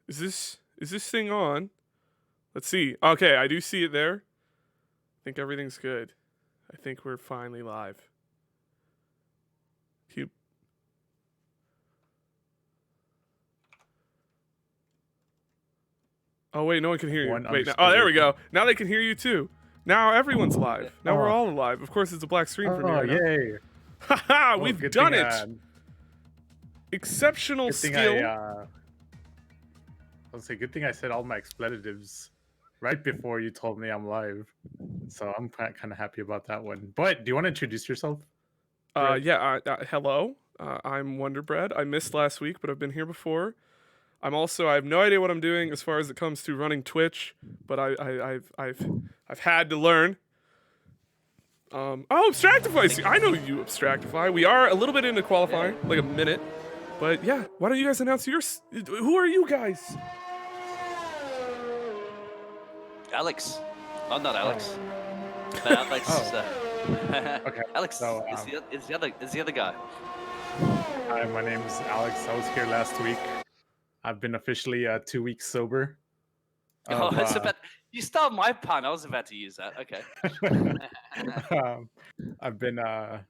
Is this thing on? Let's see. Okay, I do see it there. I think everything's good. I think we're finally live. Cute. Oh wait, no one can hear you. Wait, oh there we go. Now they can hear you too. Now everyone's live. Now we're all alive. Of course, it's a black screen for me right now. Yay! Haha, we've done it. Exceptional skill. I'll say, good thing I said all my expletives right before you told me I'm live. So I'm kind of happy about that one. But do you want to introduce yourself? Yeah, hello. I'm Wonder Bread. I missed last week, but I've been here before. I have no idea what I'm doing as far as it comes to running Twitch, but I've had to learn. Oh, Abstractify! I know you, Abstractify. We are a little bit into qualifying, like a minute. But yeah, why don't you guys announce who are you guys? Alex. Oh, not Alex. But Alex. Okay. Alex so, is the other guy. Hi, my name is Alex. I was here last week. I've been officially 2 weeks sober. You stole my pun. I was about to use that. Okay. I've been, 2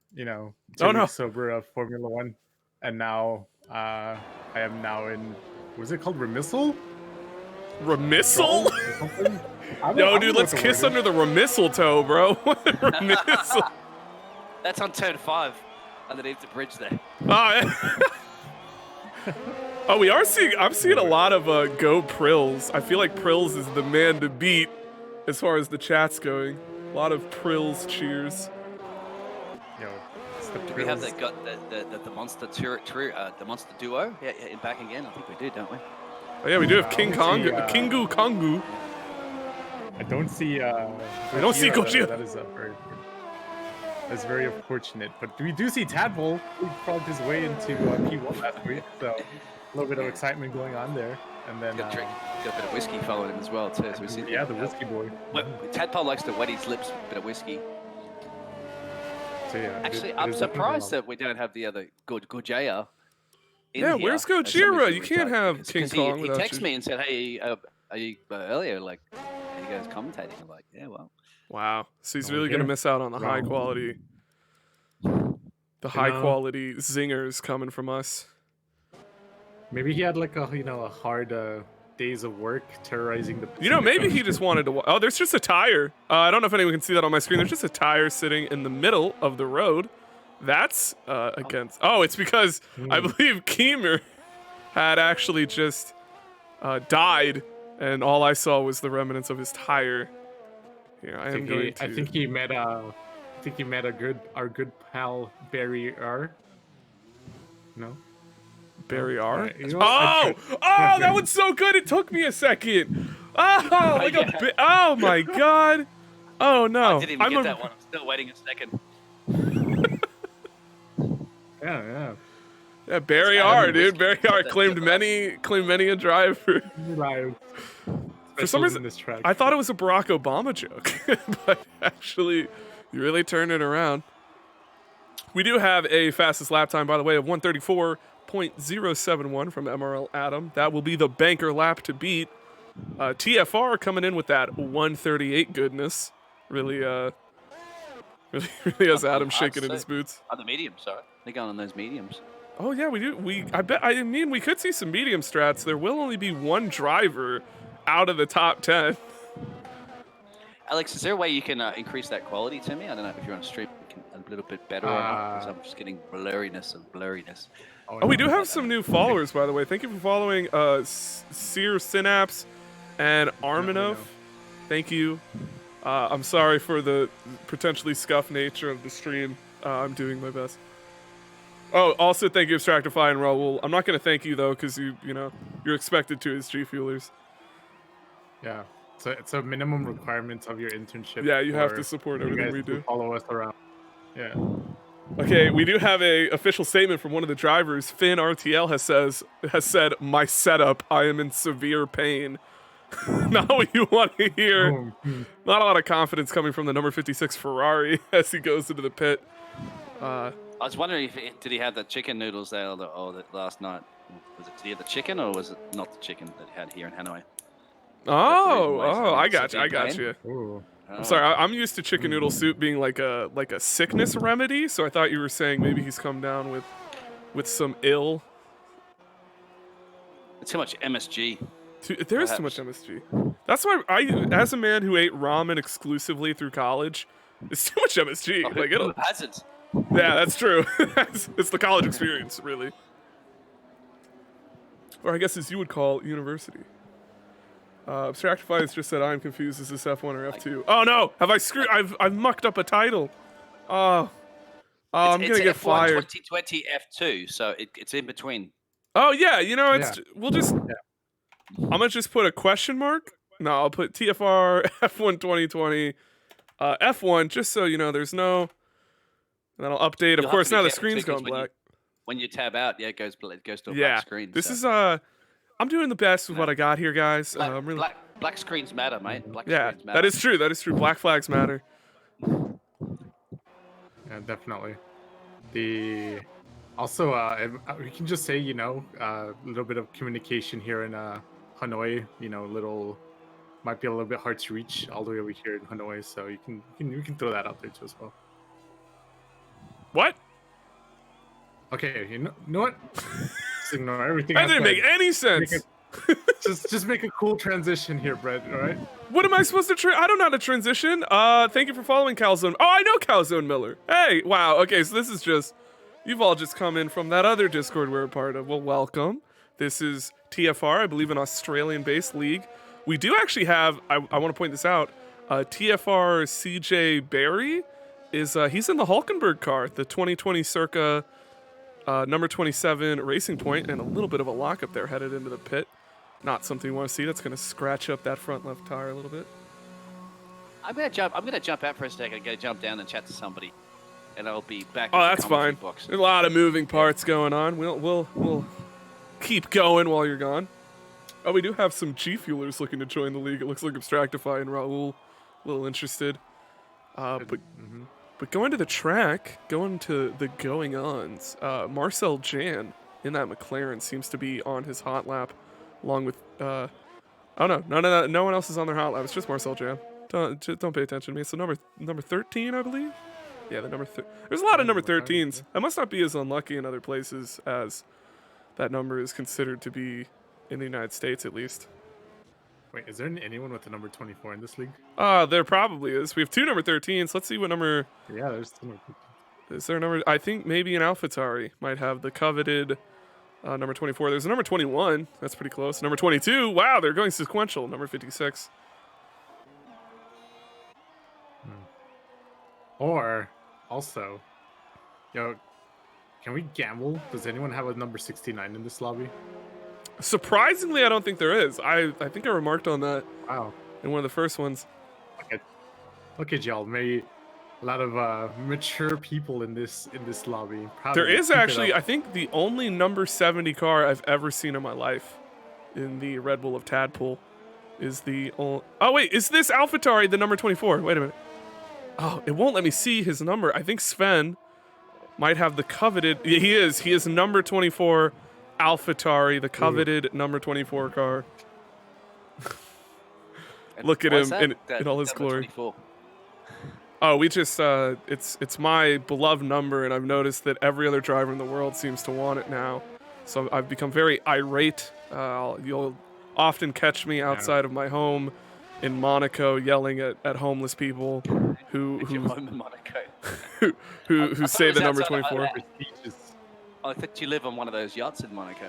weeks sober of Formula One, and now I am now in. Was it called remissal? Remissal? Yo, dude, let's kiss under the remistletoe, bro. Remissal. That's on turn 5, underneath the bridge there. Oh, we are seeing. I'm seeing a lot of go Prills. I feel like Prills is the man to beat as far as the chat's going. A lot of Prills cheers. Yo, do we have the monster the monster duo? Yeah, back again. I think we do, don't we? Oh yeah, we do have King Kongu, Kingu Kongu. I don't see. I don't see Gojira. That's very unfortunate. But we do see Tadpole. He crawled his way into P1 last week, so a little bit of excitement going on there. And then got a bit of whiskey following him as well too. So we see the whiskey boy. Tadpole likes to wet his lips with a bit of whiskey. So yeah. Actually, I'm surprised that we don't have the other Gojira. Yeah, where's Gojira? You can't have King Kong he texted me and said, "Hey, are you earlier? Like, are you guys commentating?" I'm like, "Yeah, well." Wow. So he's really gonna miss out on the high quality, quality zingers coming from us. Maybe he had like a hard days of work terrorizing the. Maybe he just wanted to. Oh, there's just a tire. I don't know if anyone can see that on my screen. There's just a tire sitting in the middle of the road. That's against. Oh, it's because I believe Keemer had actually just died, and all I saw was the remnants of his tire. Yeah, I think he met our good pal Barry R. No. Barry R. That one's so good. It took me a second. Oh my god. Oh no. I didn't even get that one. I'm still waiting a second. Yeah. Yeah, Barry R, dude. Barry R claimed many a driver. For some reason, this track. I thought it was a Barack Obama joke, but actually, you really turned it around. We do have a fastest lap time, by the way, of 134.071 from MRL Adam. That will be the banker lap to beat. TFR coming in with that 138 goodness. Really has Adam shaking in his boots. On the mediums, sorry. They're going on those mediums. Oh yeah, we do. We could see some medium strats. There will only be one driver out of the top 10. Alex, is there a way you can increase that quality to me? I don't know if you're on stream a little bit better or not, because I'm just getting blurriness. Oh, we do have some new followers, by the way. Thank you for following Sear Synapse and Arminov. Thank you. I'm sorry for the potentially scuffed nature of the stream. I'm doing my best. Oh, also thank you, Abstractify and Raul. I'm not going to thank you, though, because you're expected to as G Fuelers. Yeah, so it's a minimum requirement of your internship. Yeah, you have to support everything we do. Follow us around. Yeah. Okay, we do have a official statement from one of the drivers. Finn RTL has said, "My setup, I am in severe pain." Not what you want to hear. Not a lot of confidence coming from the number 56 Ferrari as he goes into the pit. I was wondering did he have the chicken noodles there or the last night? Was it the chicken or was it not the chicken that you had here in Hanoi? I got you. Ooh. I'm sorry, I'm used to chicken noodle soup being like a sickness remedy, so I thought you were saying maybe he's come down with some ill. It's too much MSG. There is too much MSG. That's why as a man who ate ramen exclusively through college, it's too much MSG. Oh, Like it'll. who hasn't? Yeah, that's true. It's the college experience, really. Or I guess as you would call university. Abstractify just said I'm confused. Is this F1 or F2? Oh no! Have I screwed? I've mucked up a title. Oh, I'm gonna get F1 fired. 2020 F2, so it's in between. Oh yeah, we'll just. I'm gonna just put a question mark. No, I'll put TFR F1 2020 F1 just so you know there's no. And then I'll update. Of You'll course, have to be now the careful, screen's too, 'cause gone black. When you tab out, it goes to a Yeah, black screen. this so. is I'm doing the best with what I got here, guys. I'm really. Black screens matter, mate. Black Yeah, screens matter. that is true. That is true. Black flags matter. Yeah, definitely. Also, we can just say, a little bit of communication here in Hanoi. Might be a little bit hard to reach all the way over here in Hanoi. So you can throw that out there too as well. What? Okay, you know what? Just ignore everything. That I didn't said. make any sense. Just make a cool transition here, Brett. All right. What am I supposed to I don't know how to transition. Thank you for following Calzone. Oh, I know Calzone Miller. Hey, wow. Okay, so this is just you've all just come in from that other Discord we're a part of. Well, welcome. This is TFR, I believe, an Australian-based league. We do actually have. I want to point this out. TFR CJ Barry is he's in the Hulkenberg car, the 2020 circa number 27 Racing Point, and a little bit of a lockup there headed into the pit. Not something you want to see. That's going to scratch up that front left tire a little bit. I'm gonna jump out for a second. I'm gonna jump down and chat to somebody, and I'll be back. Oh, in the that's commentary fine. Box. There's a lot of moving parts going on. We'll keep going while you're gone. Oh, we do have some G Fuelers looking to join the league. It looks like Abstractify and Raul, a little interested. But going to the track, going to the going-ons, Marcel Jan in that McLaren seems to be on his hot lap, along with oh no, no one else is on their hot lap. It's just Marcel Jan. Don't pay attention to me. It's the number 13, I believe. Yeah, the number. There's a lot of number 13s. I must not be as unlucky in other places as that number is considered to be in the United States, at least. Wait, is there anyone with the number 24 in this league? There probably is. We have two number 13s. Let's see what number. Yeah, there's two number 13. Is there a number? I think maybe an AlphaTauri might have the coveted number 24. There's a number 21. That's pretty close. Number 22. Wow, they're going sequential. Number 56. Or, also, can we gamble? Does anyone have a number 69 in this lobby? Surprisingly, I don't think there is. I think I remarked on that Wow. in one of the first ones. Look at y'all. Maybe a lot of mature people in this lobby. There is actually, I think, the only number 70 car I've ever seen in my life in the Red Bull of Tadpole is the oh wait, is this AlphaTauri the number 24? Wait a minute. Oh, it won't let me see his number. I think Sven might have the coveted. Yeah, he is number 24 AlphaTauri, the coveted number 24 car. Look at him in all his glory. 24? Oh, we just it's my beloved number, and I've noticed that every other driver in the world seems to want it now. So I've become very irate. You'll often catch me outside of my home in Monaco yelling at homeless people who home in Monaco. who say the number 24. I thought you live on one of those yachts in Monaco.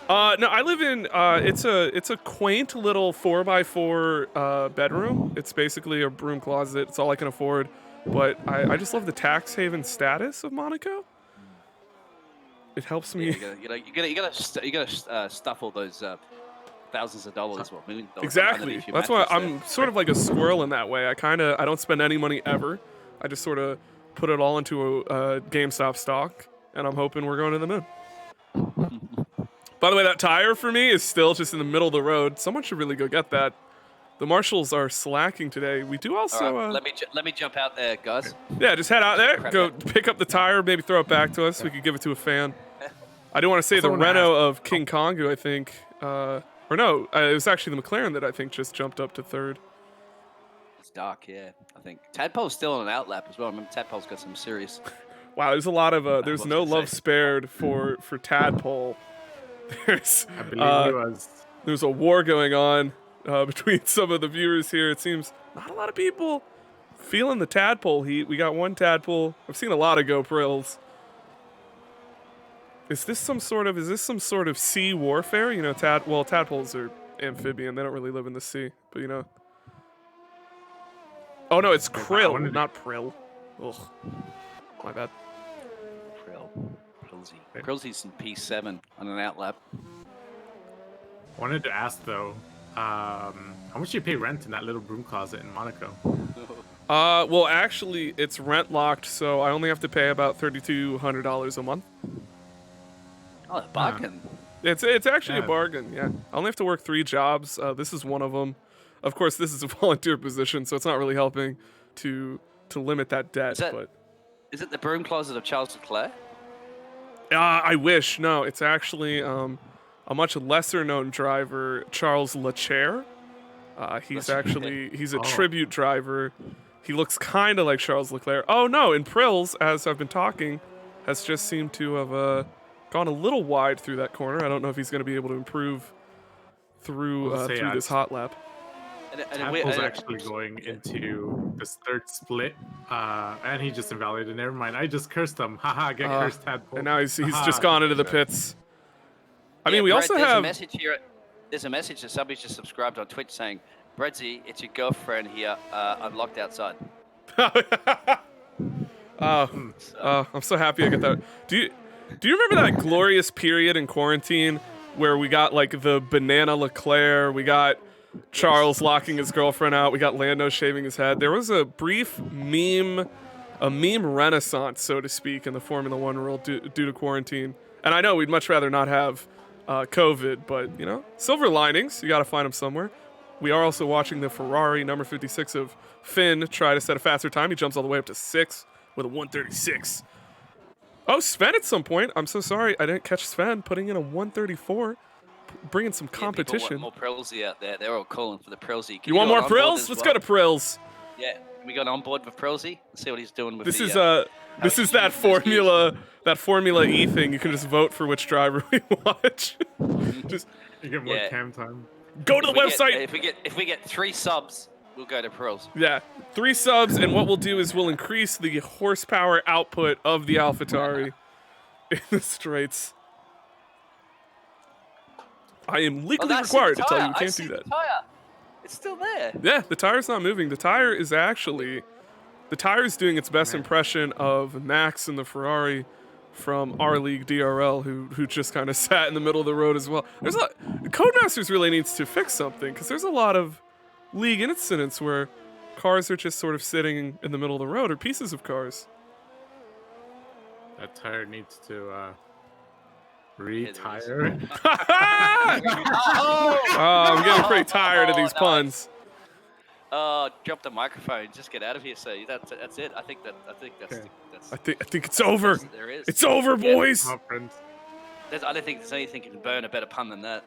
No, I live in it's a quaint little 4x4 bedroom. It's basically a broom closet. It's all I can afford. But I just love the tax haven status of Monaco. It helps me. Yeah, you gotta stuff all those thousands of dollars. Well, $1 million exactly. That's why I'm sort of like a squirrel in that way. I don't spend any money ever. I just sort of put it all into a GameStop stock, and I'm hoping we're going to the moon. By the way, that tire for me is still just in the middle of the road. Someone should really go get that. The marshals are slacking today. We do also. Right, let me jump out there, guys. Yeah, just head out there. Go pick up the tire. Maybe throw it back to us. We could give it to a fan. I do want to say Also the wanna Renault ask- of King Kongu, I think, or no, it was actually the McLaren that I think just jumped up to third. It's dark, yeah. I think Tadpole's still on an outlap as well. I remember Tadpole's got some serious. Wow, there's a lot of there's was no gonna love say. spared for Tadpole. There's I believe he was. there's a war going on between some of the viewers here. It seems not a lot of people feeling the Tadpole heat. We got one Tadpole. I've seen a lot of GoPrills. Is this some sort of sea warfare? You know, tadpoles are amphibian. They don't really live in the sea, but you know. Oh no, it's krill, not prill. Ugh, my bad. Prilsy's in P7 on an outlap. Wanted to ask though, how much do you pay rent in that little broom closet in Monaco? Well, actually, it's rent locked, so I only have to pay about $3,200 a month. Oh, a bargain. It's actually a bargain. Yeah, I only have to work 3 jobs. This is one of them. Of course, this is a volunteer position, so it's not really helping to limit that debt. Is it the broom closet of Charles Leclerc? I wish. No, it's actually a much lesser known driver, Charles Leclerc. He's a tribute driver. He looks kind of like Charles Leclerc. Oh no, and Prills, as I've been talking, has just seemed to have gone a little wide through that corner. I don't know if he's going to be able to improve through this hot lap. Tadpole's actually going into this third split, and he just invalidated. Never mind, I just cursed him. Haha, get cursed, Tadpole. And now he's just gone into the pits. I mean, we Brett, also there's have a message here. There's a message that somebody's just subscribed on Twitch saying, "Bredsy, it's your girlfriend here. I'm locked outside." I'm so happy I get that. Do you remember that glorious period in quarantine where we got like the banana Leclerc, we got Charles locking his girlfriend out, we got Lando shaving his head? There was a brief meme renaissance, so to speak, in the Formula One world due to quarantine. And I know we'd much rather not have COVID, but you know, silver linings, you got to find them somewhere. We are also watching the Ferrari number 56 of Finn try to set a faster time. He jumps all the way up to 6 with a 136. Oh, Sven at some point. I'm so sorry I didn't catch Sven putting in a 134, bringing some competition. People want more Prilsy out there. They're all calling for the Prilsy. You want more Prills? Let's go to Prills. Yeah, can we go on board with Prilsy? Let's see what he's doing with this is that Formula E thing. You can just vote for which driver we watch. Just you get more cam time. Go to the website. If we get 3 subs, we'll go to Prills. Yeah, 3 subs, and what we'll do is we'll increase the horsepower output of the AlphaTauri in the straights. I am legally required to tell you can't do that. It's still there. Yeah, the tire's not moving. The tire is doing its best impression of Max and the Ferrari from our league DRL, who just kind of sat in the middle of the road as well. Codemasters really needs to fix something, because there's a lot of league incidents where cars are just sort of sitting in the middle of the road, or pieces of cars. That tire needs to retire. I'm getting pretty tired of these puns. Drop the microphone. Just get out of here. So that's it. I think it's over. There is. It's over, boys. I don't think there's anything that can burn a better pun than that.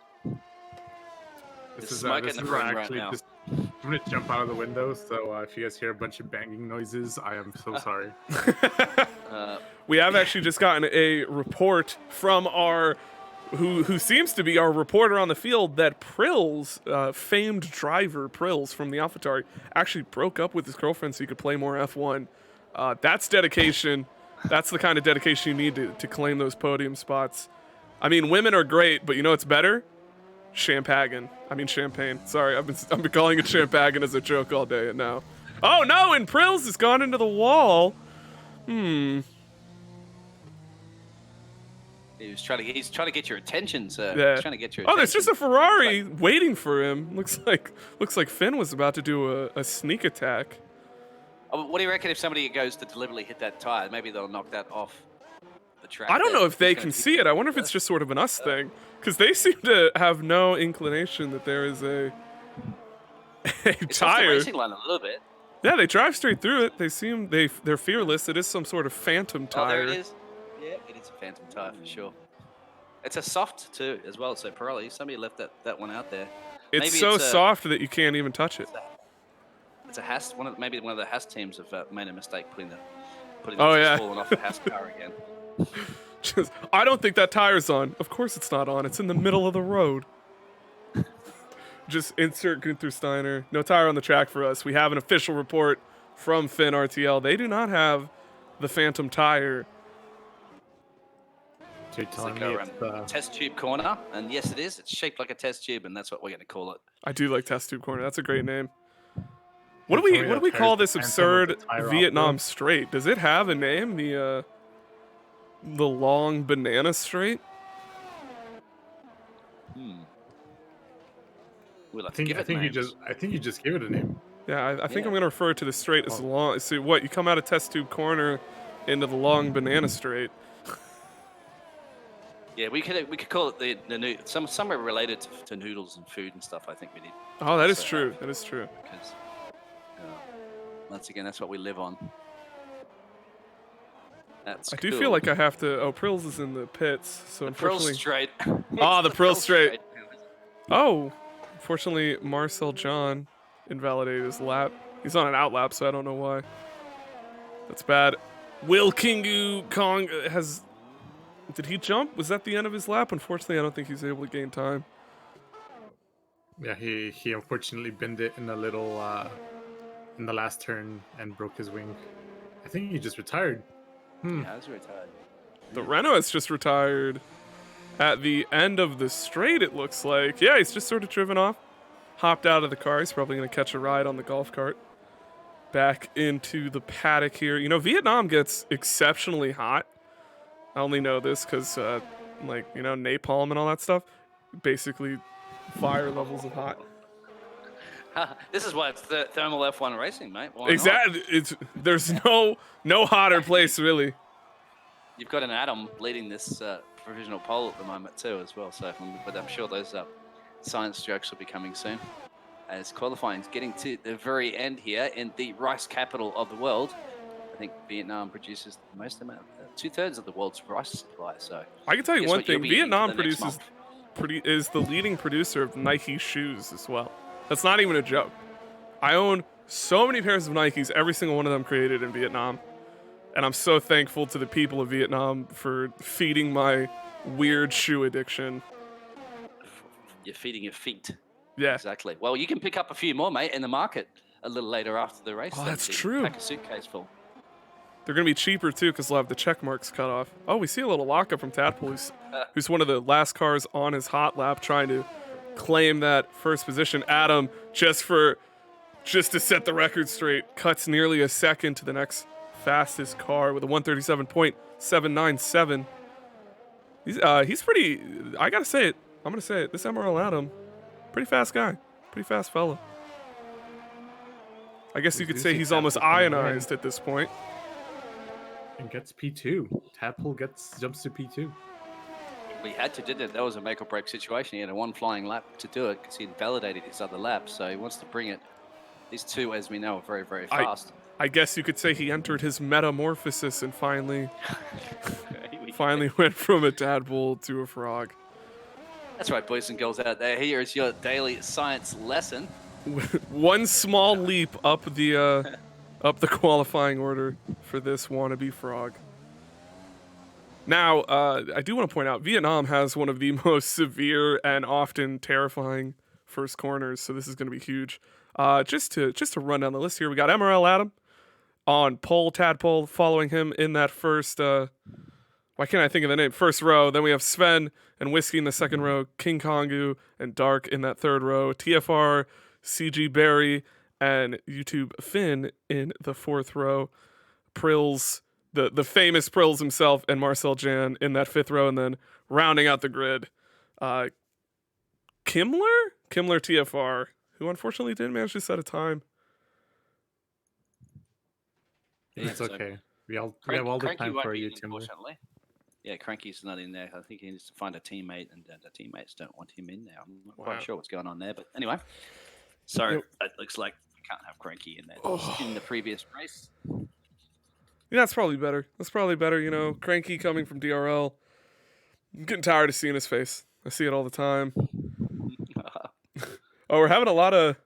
This is actually right now. I'm gonna jump out of the window. So if you guys hear a bunch of banging noises, I am so sorry. We have actually just gotten a report from our who seems to be our reporter on the field that Prills, famed driver Prills from the AlphaTauri, actually broke up with his girlfriend so he could play more F1. That's dedication. That's the kind of dedication you need to claim those podium spots. I mean, women are great, but you know what's better? Champagne. Sorry, I've been calling it champagne as a joke all day and now. Oh no, and Prills has gone into the wall. He's trying to get your attention, sir. Yeah. He's trying to get your attention. Oh, there's just a Ferrari waiting for him. Looks like Finn was about to do a sneak attack. What do you reckon if somebody goes to deliberately hit that tire? Maybe they'll knock that off the track. I don't know if they can see it. I wonder if it's just sort of an us thing, because they seem to have no inclination that there is a it's tire. Off the racing line a little bit. Yeah, they drive straight through it. They're fearless. It is some sort of phantom tire. Oh, there it is. Yeah, it is a phantom tire for sure. It's a soft too as well. So Pirelli, somebody left that one out there. It's Maybe so soft that you can't even touch it. It's a Haas. Maybe one of the Haas teams have made a mistake putting Oh, it's yeah. fallen off the Haas car again. I don't think that tire's on. Of course it's not on. It's in the middle of the road. Just insert Gunther Steiner. No tire on the track for us. We have an official report from Finn RTL. They do not have the Phantom tire. So you're telling me it's test tube corner, and yes, it is. It's shaped like a test tube, and that's what we're going to call it. I do like test tube corner. That's a great name. What do we call this absurd Vietnam straight? Does it have a name? The long banana straight? We'll I think you just gave it a name. Yeah, I think I'm gonna refer to the straight as the long. See what you come out of test tube corner into the long banana straight. Yeah, we could call it the somewhere related to noodles and food and stuff. I think we need. Oh, that is true. That is true. Because once again, that's what we live on. I do feel like I have to. Oh, Prills is in the pits, so unfortunately. Prills straight. The Prills straight. Oh, unfortunately, Marcel John invalidated his lap. He's on an out lap, so I don't know why. That's bad. Will Kingu Kong has. Did he jump? Was that the end of his lap? Unfortunately, I don't think he's able to gain time. Yeah, he unfortunately bent it in a little in the last turn and broke his wing. I think he just retired. He has retired. The Renault has just retired at the end of the straight, it looks like. Yeah, he's just sort of driven off. Hopped out of the car. He's probably going to catch a ride on the golf cart. Back into the paddock here. You know, Vietnam gets exceptionally hot. I only know this because, napalm and all that stuff. Basically, fire levels of hot. This is why it's the thermal F1 racing, mate. Why exactly. There's no hotter place, really. You've got an Adam leading this provisional poll at the moment, too, as well. So, but I'm sure those science jokes will be coming soon. As qualifying is getting to the very end here in the rice capital of the world. I think Vietnam produces the most amount, 2/3 of the world's rice supply. So I can tell you one thing: Vietnam is the leading producer of Nike shoes as well. That's not even a joke. I own so many pairs of Nikes, every single one of them created in Vietnam, and I'm so thankful to the people of Vietnam for feeding my weird shoe addiction. You're feeding your feet. Yeah, exactly. Well, you can pick up a few more, mate, in the market a little later after the race. Oh, that's true. Pack a suitcase full. They're going to be cheaper, too, because they'll have the check marks cut off. Oh, we see a little lockup from Tadpole, who's one of the last cars on his hot lap trying to claim that first position. Adam, just to set the record straight, cuts nearly a second to the next fastest car with a 137.797. He's pretty, I got to say it. I'm going to say it. This Emerald Adam, pretty fast guy. Pretty fast fella. I guess you could say he's almost ionized at this point. And gets P2. Tadpole jumps to P2. We had to, did it. That was a make or break situation. He had a one flying lap to do it because he invalidated his other lap. So he wants to bring it. These two, as we know, are very, very fast. I guess you could say he entered his metamorphosis and finally went from a tadpole to a frog. That's right, boys and girls out there. Here is your daily science lesson. One small leap up the qualifying order for this wannabe frog. Now, I do want to point out, Vietnam has one of the most severe and often terrifying first corners, so this is going to be huge. Just to run down the list here, we got MRL Adam on pole, Tadpole following him in that first, why can't I think of the name? First row. Then we have Sven and Whiskey in the second row, King Kongu and Dark in that third row, TFR, CG Barry, and YouTube Finn in the fourth row. Prills, the famous Prills himself, and Marcel Jan in that fifth row, and then rounding out the grid, Kimmler TFR, who unfortunately didn't manage to set a time. It's okay. We have all the time for you, Kimmler. Yeah, Cranky's not in there. I think he needs to find a teammate, and the teammates don't want him in there. I'm not quite sure what's going on there, but anyway. So it looks like we can't have Cranky in there in the previous race. Yeah, that's probably better. You know, Cranky coming from DRL. I'm getting tired of seeing his face. I see it all the time. Oh, we're having a lot of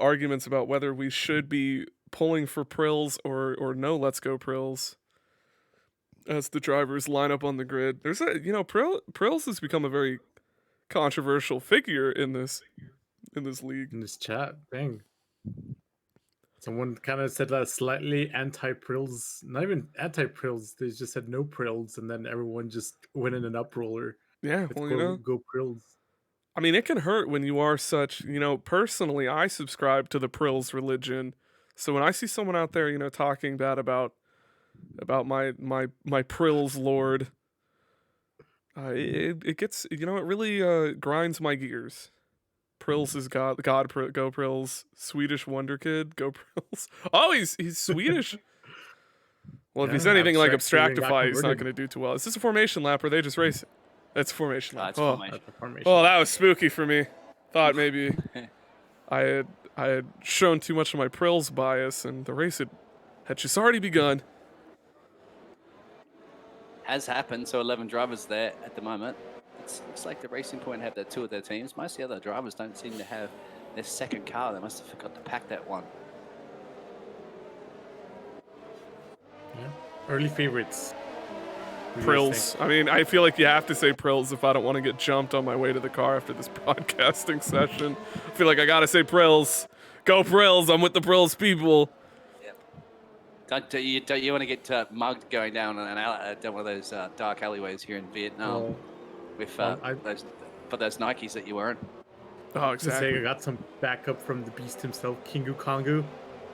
arguments about whether we should be pulling for Prills or no Let's Go Prills as the drivers line up on the grid. There's Prills has become a very controversial figure in this league. In this chat, dang. Someone kind of said that slightly anti-Prills, not even anti-Prills, they just said no Prills, and then everyone just went in an uproar. Yeah, well, Go Prills. I mean, it can hurt when you are such, personally, I subscribe to the Prills religion. So when I see someone out there, talking bad about my Prills lord, it gets, it really grinds my gears. Prills is God, go Prills. Swedish wonder kid, go Prills. Oh, he's Swedish. Well, if he's anything like Abstractify, he's not going to do too well. Is this a formation lap or are they just racing? It's a formation lap. It's formation. Oh, that was spooky for me. Thought maybe I had shown too much of my Prills bias and the race had just already begun. Has happened, so 11 drivers there at the moment. Looks like the Racing Point have two of their teams. Most of the other drivers don't seem to have their second car. They must have forgot to pack that one. Yeah. Early favorites. Prills. I mean, I feel like you have to say Prills if I don't want to get jumped on my way to the car after this broadcasting session. I feel like I gotta say Prills. Go Prills. I'm with the Prills people. Don't you want to get mugged going down one of those dark alleyways here in Vietnam with those Nikes that you're wearing? Oh, exactly. I got some backup from the beast himself, Kingu Kongu.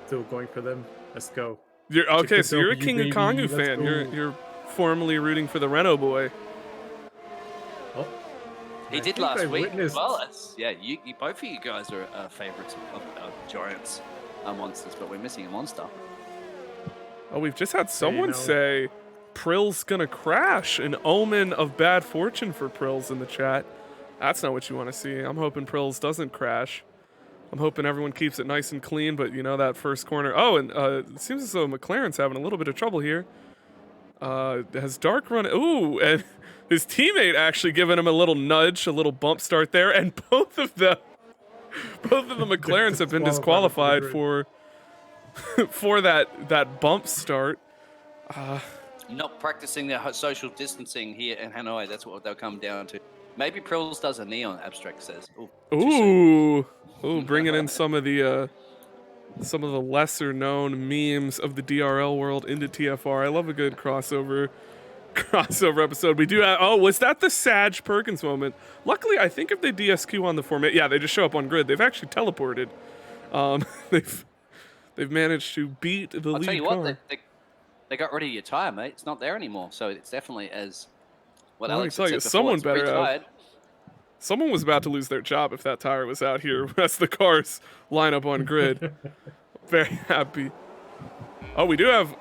Still going for them. Let's go. You're okay. So you're a Kingu Kongu fan. You're formally rooting for the Renault boy. Oh, he did last week as well. You both of you guys are favorites of Giants monsters, but we're missing a monster. Oh, we've just had someone say Prill's gonna crash. An omen of bad fortune for Prills in the chat. That's not what you want to see. I'm hoping Prills doesn't crash. I'm hoping everyone keeps it nice and clean, but that first corner. Oh, and it seems as though McLaren's having a little bit of trouble here. Has Dark run? Ooh, and his teammate actually giving him a little nudge, a little bump start there, and both of the McLarens have been disqualified for that bump start. Not practicing their social distancing here in Hanoi. That's what they'll come down to. Maybe Prills does a neon, Abstract says. Ooh, bringing in some of the lesser known memes of the DRL world into TFR. I love a good crossover episode. We do have, was that the Sag Perkins moment? Luckily, I think if they DSQ on the format, yeah, they just show up on grid. They've actually teleported. They've managed to beat the lead car. I'll tell you what, they got rid of your tire, mate. It's not there anymore. So it's definitely as what Alex said before. Someone better have. Someone was about to lose their job if that tire was out here as the cars line up on grid. Very happy. Oh, we do have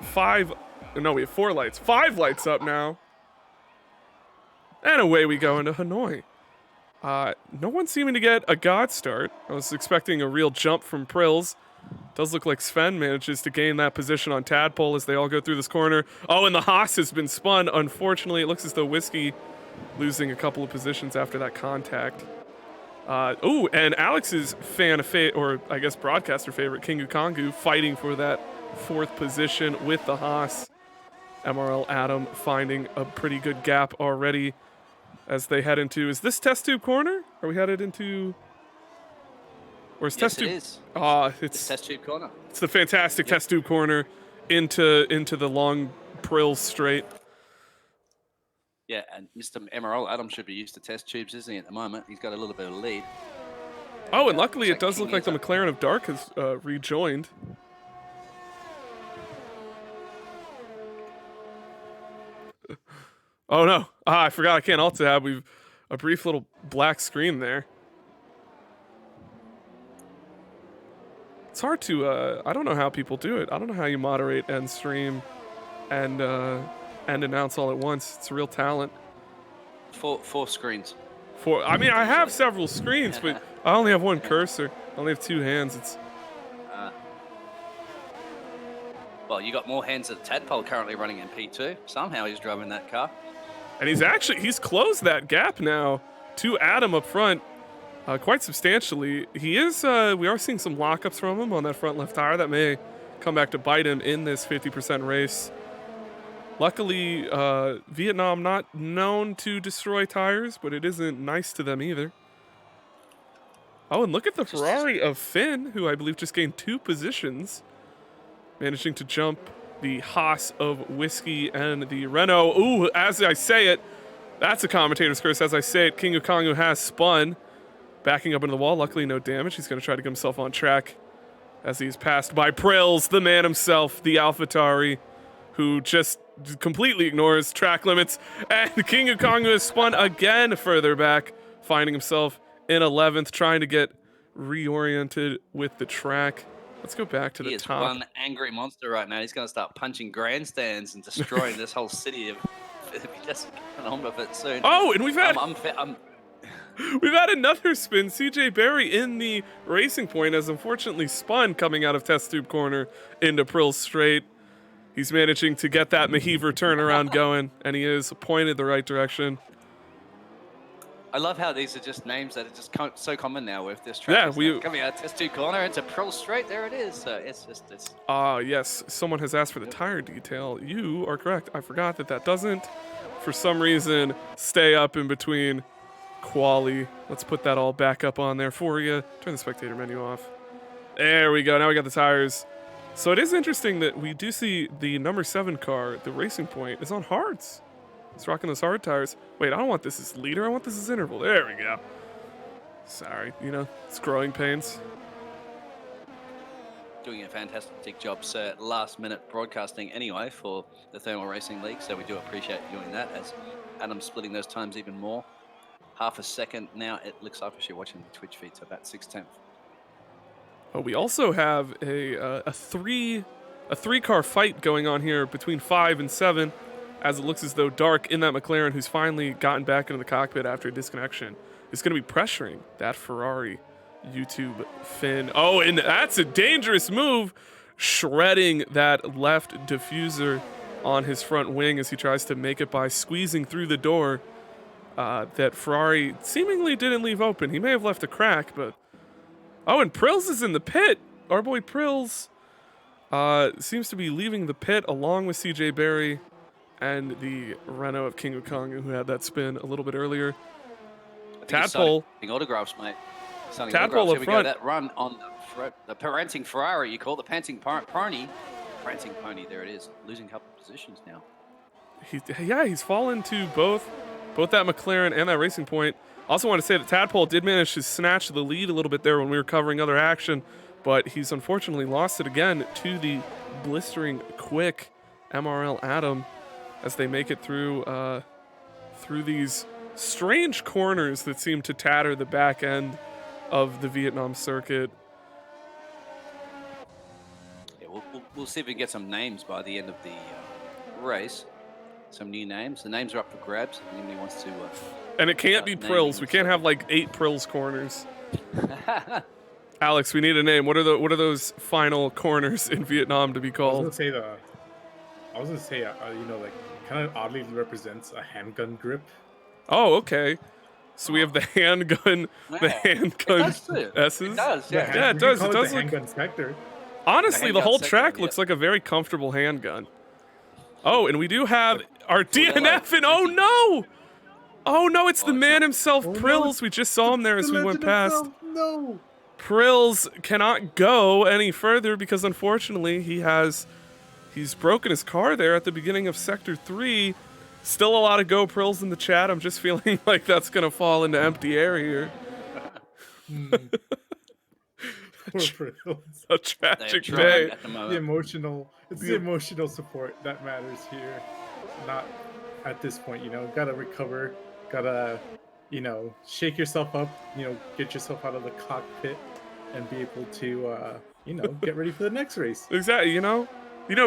we have 4 lights. 5 lights up now. And away we go into Hanoi. No one seeming to get a god start. I was expecting a real jump from Prills. Does look like Sven manages to gain that position on Tadpole as they all go through this corner. Oh, and the Haas has been spun. Unfortunately, it looks as though Whiskey losing a couple of positions after that contact. And Alex's or I guess broadcaster favorite, Kingu Kongu, fighting for that 4th position with the Haas. MRL Adam finding a pretty good gap already as they head into, is this test tube corner? Are we headed into... Where's test tube? It is. It's test tube corner. It's the fantastic test tube corner into the long Prills straight. Yeah, and Mr. Emerald Adam should be used to test tubes, isn't he, at the moment? He's got a little bit of lead. Oh, and luckily it does look like the McLaren of Dark has rejoined. Oh no! I forgot I can't alt tab. We've a brief little black screen there. It's hard to, I don't know how people do it. I don't know how you moderate and stream and announce all at once. It's a real talent. 4 screens. I mean, I have several screens, but I only have one cursor. I only have 2 hands. Well, you got more hands than Tadpole currently running in P2. Somehow he's driving that car. And he's closed that gap now to Adam up front quite substantially. We are seeing some lockups from him on that front left tire that may come back to bite him in this 50% race. Luckily, Vietnam not known to destroy tires, but it isn't nice to them either. Oh, and look at the Ferrari of Finn, who I believe just gained 2 positions, managing to jump the Haas of Whiskey and the Renault. Ooh, as I say it, that's a commentator's curse. As I say it, King Ukongu has spun, backing up into the wall. Luckily, no damage. He's going to try to get himself on track as he's passed by Prills, the man himself, the AlphaTauri, who just completely ignores track limits. And King Ukongu has spun again further back, finding himself in 11th, trying to get reoriented with the track. Let's go back to the top. He is one angry monster right now. He's going to start punching grandstands and destroying this whole city if he doesn't get on with it soon. Oh, and we've had another spin. CJ Berry in the Racing Point has unfortunately spun coming out of test tube corner into Prills straight. He's managing to get that Maheaver turnaround going, and he is pointed the right direction. I love how these are just names that are just so common now with this track. Yeah, coming out test tube corner into Prills straight. There it is. So it's. Yes. Someone has asked for the tire detail. You are correct. I forgot that doesn't, for some reason, stay up in between quali. Let's put that all back up on there for you. Turn the spectator menu off. There we go. Now we got the tires. So it is interesting that we do see the number 7 car, the Racing Point, is on hards. It's rocking those hard tires. Wait, I don't want this as leader. I want this as interval. There we go. Sorry, it's growing pains. Doing a fantastic job, sir. Last minute broadcasting anyway for the Thermal Racing League, so we do appreciate you doing that as Adam's splitting those times even more. Half a second now, it looks like if you're watching the Twitch feed, so about 6/10. Oh, we also have a three-car fight going on here between 5 and 7, as it looks as though Dark in that McLaren, who's finally gotten back into the cockpit after a disconnection, is going to be pressuring that Ferrari YouTube Finn. Oh, and that's a dangerous move, shredding that left diffuser on his front wing as he tries to make it by squeezing through the door that Ferrari seemingly didn't leave open. He may have left a crack, but... Oh, and Prills is in the pit. Our boy Prills seems to be leaving the pit along with CJ Berry and the Renault of King Ukongu, who had that spin a little bit earlier. Tadpole. Autographs, mate. Tadpole up front. That run on the parenting Ferrari, you call the panting pony. Prancing pony, there it is. Losing a couple of positions now. He's fallen to both that McLaren and that Racing Point. Also want to say that Tadpole did manage to snatch the lead a little bit there when we were covering other action, but he's unfortunately lost it again to the blistering quick MRL Adam as they make it through these strange corners that seem to tatter the back end of the Vietnam circuit. Yeah, we'll see if we can get some names by the end of the race. Some new names. The names are up for grabs. If anybody wants to... and it can't be Prills. We can't have like 8 Prills corners. Alex, we need a name. What are those final corners in Vietnam to be called? I was gonna say, like kind of oddly represents a handgun grip. Oh, okay. So we have the handgun, S's. It does, yeah. Yeah, it does. It does the look. handgun sector. Honestly, the whole track sector, looks like a very comfortable handgun. Oh, and we do have our DNF, and oh no, it's the man himself, Prills. We just saw him there as we went past. No. Prills cannot go any further because unfortunately he's broken his car there at the beginning of Sector 3. Still a lot of go Prills in the chat. I'm just feeling like that's gonna fall into empty air here. Poor Prills. A tragic day. The emotional support that matters here. Not at this point, gotta recover, gotta, shake yourself up, get yourself out of the cockpit and be able to, get ready for the next race. Exactly,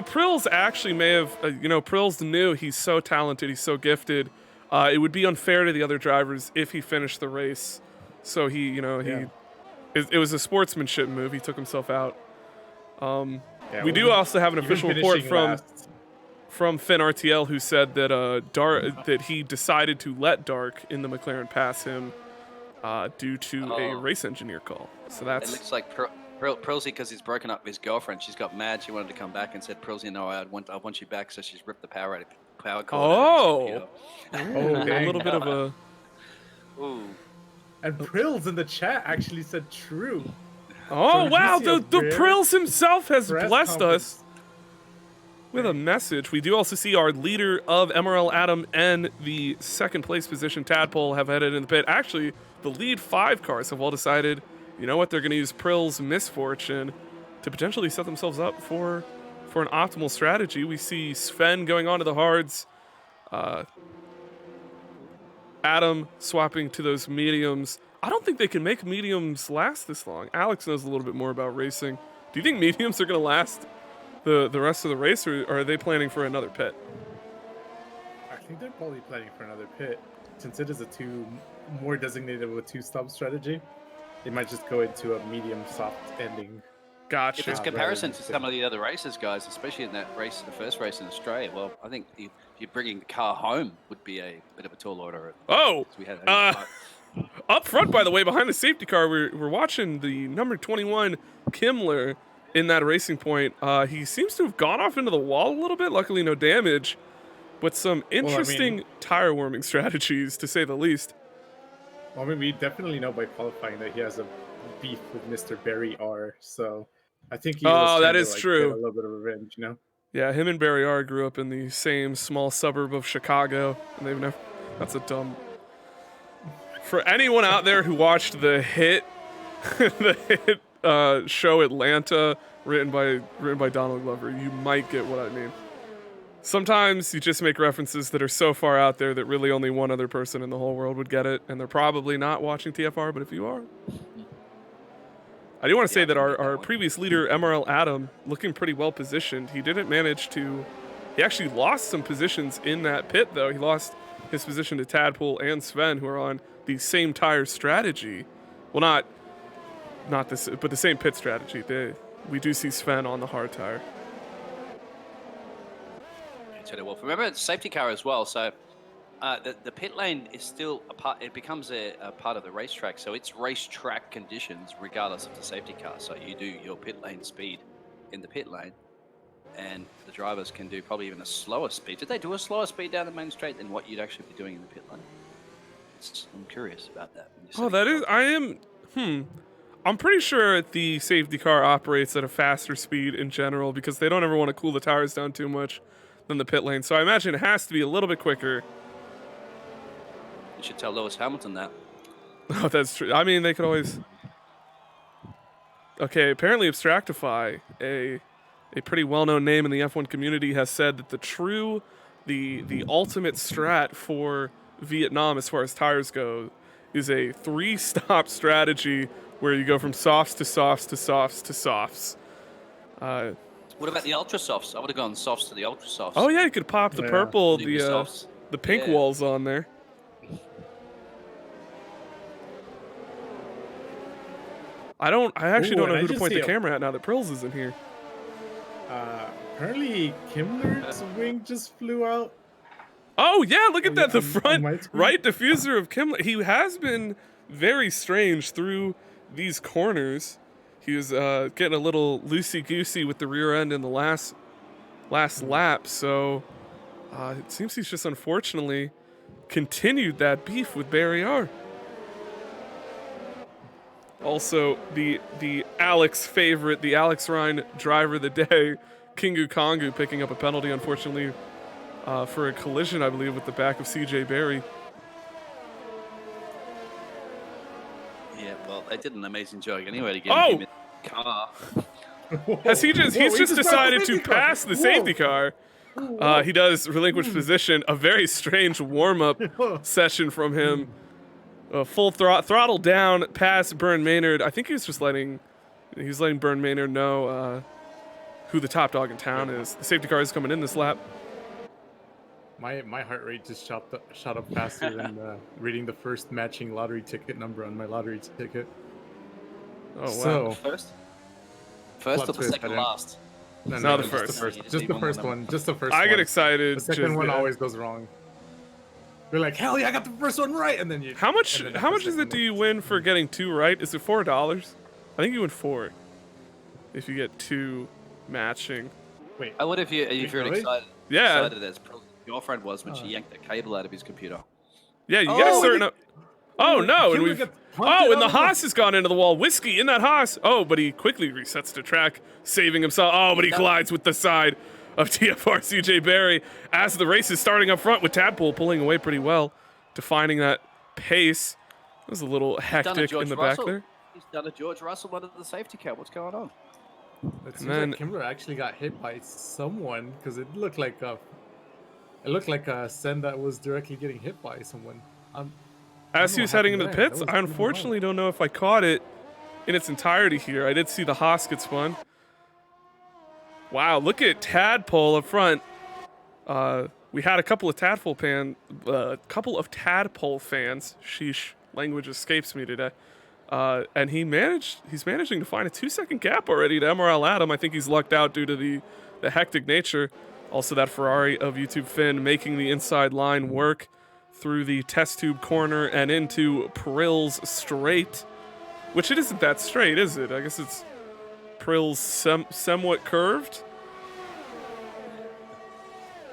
Prills actually may have, Prills knew he's so talented, he's so gifted. It would be unfair to the other drivers if he finished the race. So it was a sportsmanship move. He took himself out. We do also have an official report from Finn RTL, who said that that he decided to let Dark in the McLaren pass him due to a race engineer call. So that's. It looks like Prilsy, because he's broken up with his girlfriend. She's got mad. She wanted to come back and said, "Prilsy, no, I want you back." So she's ripped the power cord. Oh, dang. a little bit of a. Ooh. And Prills in the chat actually said true. Oh, So wow, did you see the a rare Prills himself has press blessed conference? us with a message. We do also see our leader of MRL Adam and the second place position Tadpole have headed in the pit. Actually, the lead 5 cars have all decided, you know what, they're going to use Prill's misfortune to potentially set themselves up for an optimal strategy. We see Sven going on to the hards, Adam swapping to those mediums. I don't think they can make mediums last this long. Alex knows a little bit more about racing. Do you think mediums are going to last the rest of the race, or are they planning for another pit? I think they're probably planning for another pit. Since it is a more designated with 2-stop strategy, they might just go into a medium soft ending. Gotcha. If it's rather comparison than to some of the other races, guys, especially in that race, the first race in Australia, well, I think if you're bringing the car home would be a bit of a tall order. Oh, We had up front, by the way, behind the safety car, we're watching the number 21 Kimmler in that racing point. He seems to have gone off into the wall a little bit. Luckily, no damage, but some interesting tire warming strategies, to say the least. Well, I mean, we definitely know by qualifying that he has a beef with Mr. Barry R. So I think he was that trying is to, true. get a little bit of revenge, you know? Yeah, him and Barry R grew up in the same small suburb of Chicago, and they've never. That's a dumb. For anyone out there who watched the hit show Atlanta, written by Donald Glover, you might get what I mean. Sometimes you just make references that are so far out there that really only one other person in the whole world would get it, and they're probably not watching TFR, but if you are. I do want to say that our previous leader, MRL Adam, looking pretty well positioned. He didn't manage to. He actually lost some positions in that pit, though. He lost his position to Tadpole and Sven, who are on the same tire strategy. Well, not this, but the same pit strategy. We do see Sven on the hard tire. Well, remember it's safety car as well, so the pit lane is still a part. It becomes a part of the racetrack, so it's racetrack conditions regardless of the safety car. So you do your pit lane speed in the pit lane, and the drivers can do probably even a slower speed. Did they do a slower speed down the main straight than what you'd actually be doing in the pit lane? I'm curious about that. Oh, that is. I'm pretty sure the safety car operates at a faster speed in general because they don't ever want to cool the tires down too much than the pit lane. So I imagine it has to be a little bit quicker. You should tell Lewis Hamilton that. Oh, that's true. I mean, they could always. Okay, apparently Abstractify, a pretty well-known name in the F1 community, has said that the ultimate strat for Vietnam as far as tires go is a 3-stop strategy where you go from softs to softs to softs to softs. What about the ultra softs? I would have gone softs to the ultra softs. Oh yeah, you could pop the purple, Leave your softs. the pink walls on there. I actually don't know who to point the camera at now that Prills isn't here. Apparently Kimmler's wing just flew out. Oh yeah, look at that, the on front my screen. right diffuser of Kimmler. He has been very strange through these corners. He was getting a little loosey-goosey with the rear end in the last lap, so it seems he's just unfortunately continued that beef with Barry R. Also, the Alex favorite, the Alex Ryan driver of the day, Kingu Kongu, picking up a penalty, unfortunately, for a collision, I believe, with the back of CJ Barry. Yeah, well, they did an amazing job anyway to get him in the car. He's just decided to pass the safety car. He does relinquish position. A very strange warm-up session from him. Full throttle down past Bern Maynard. I think he was letting Bern Maynard know who the top dog in town is. The safety car is coming in this lap. My heart rate just shot up faster than reading the first matching lottery ticket number on my lottery ticket. Oh wow! First or the second last? No, Not the just first. the first, You just just need the one more first number. one, just the first I one. get excited. The second just- one always goes wrong. You're like, hell yeah, I got the first one right, and then you. How much? and then How the much is second it? Do one- you win for getting 2 right? Is it $4? I think you win 4 if you get 2 matching. Wait, I would if you're really? excited. Yeah. Excited as your friend was when she yanked the cable out of his computer. Yeah, you get a Oh, certain. and Oh no! And Kimber we've. gets Oh, punted and the out of the- Haas has gone into the wall. Whiskey in that Haas. Oh, but he quickly resets the track, saving himself. Oh, but he collides with the side of TFR CJ Barry as the race is starting up front with Tadpole pulling away pretty well, defining that pace. It was a little Done a hectic George in the Russell. back there. He's done a George Russell under the safety car. What's going on? It seems then- like Kimber actually got hit by someone because it looked like a Sen that was directly getting hit by someone. As he know was what heading happened into the there. pits, That was I kind of unfortunately don't know if I caught it in its entirety here. I did see the Haas get spun. Wow, look at Tadpole up front. We had a couple of Tadpole fans. Sheesh, language escapes me today. And he's managing to find a 2-second gap already to MRL Adam. I think he's lucked out due to the hectic nature. Also, that Ferrari of YouTube Finn making the inside line work through the test tube corner and into Prill's straight, which it isn't that straight, is it? I guess it's Prill's somewhat curved.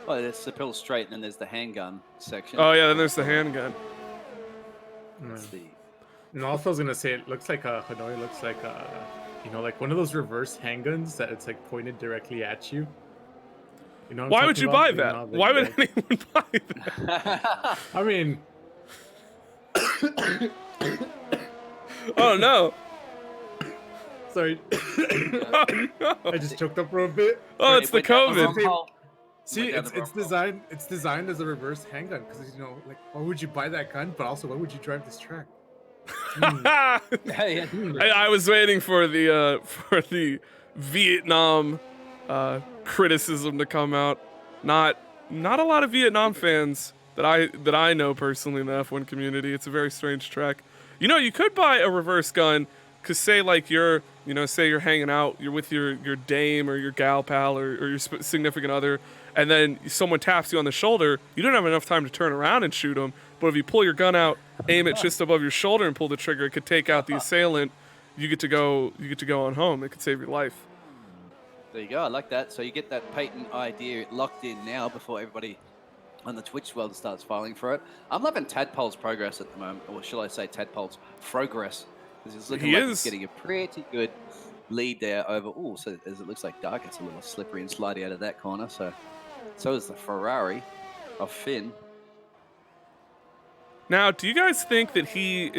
Well, there's the pill straight, and then there's the handgun section. Oh yeah, then there's the handgun. That's the And also, I was gonna say, it looks like Hanoi looks like like one of those reverse handguns that it's like pointed directly at you. You know what I'm Why would talking you buy about? that? Why would anyone buy that? I mean, Oh no! sorry, Oh no! I just choked up for a bit. Oh, it's the Went down COVID. wrong hole. See, Went down it's the wrong hole. designed as a reverse handgun because like why would you buy that gun? But also, why would you drive this track? I was waiting for the Vietnam criticism to come out. Not a lot of Vietnam fans that I know personally in the F1 community. It's a very strange track. You know, you could buy a reverse gun, cause say like you're hanging out, you're with your dame or your gal pal or your significant other, and then someone taps you on the shoulder. You don't have enough time to turn around and shoot them. But if you pull your gun out, aim it just above your shoulder and pull the trigger, it could take out the assailant. You get to go on home. It could save your life. There you go. I like that. So you get that patent idea locked in now before everybody on the Twitch world starts filing for it. I'm loving Tadpole's progress at the moment, or shall I say Tadpole's progress? Because it's looking like he's getting a pretty good lead there over. Oh, so as it looks like Dark, it's a little slippery and slidey out of that corner. So is the Ferrari of Finn. Now, do you guys think that he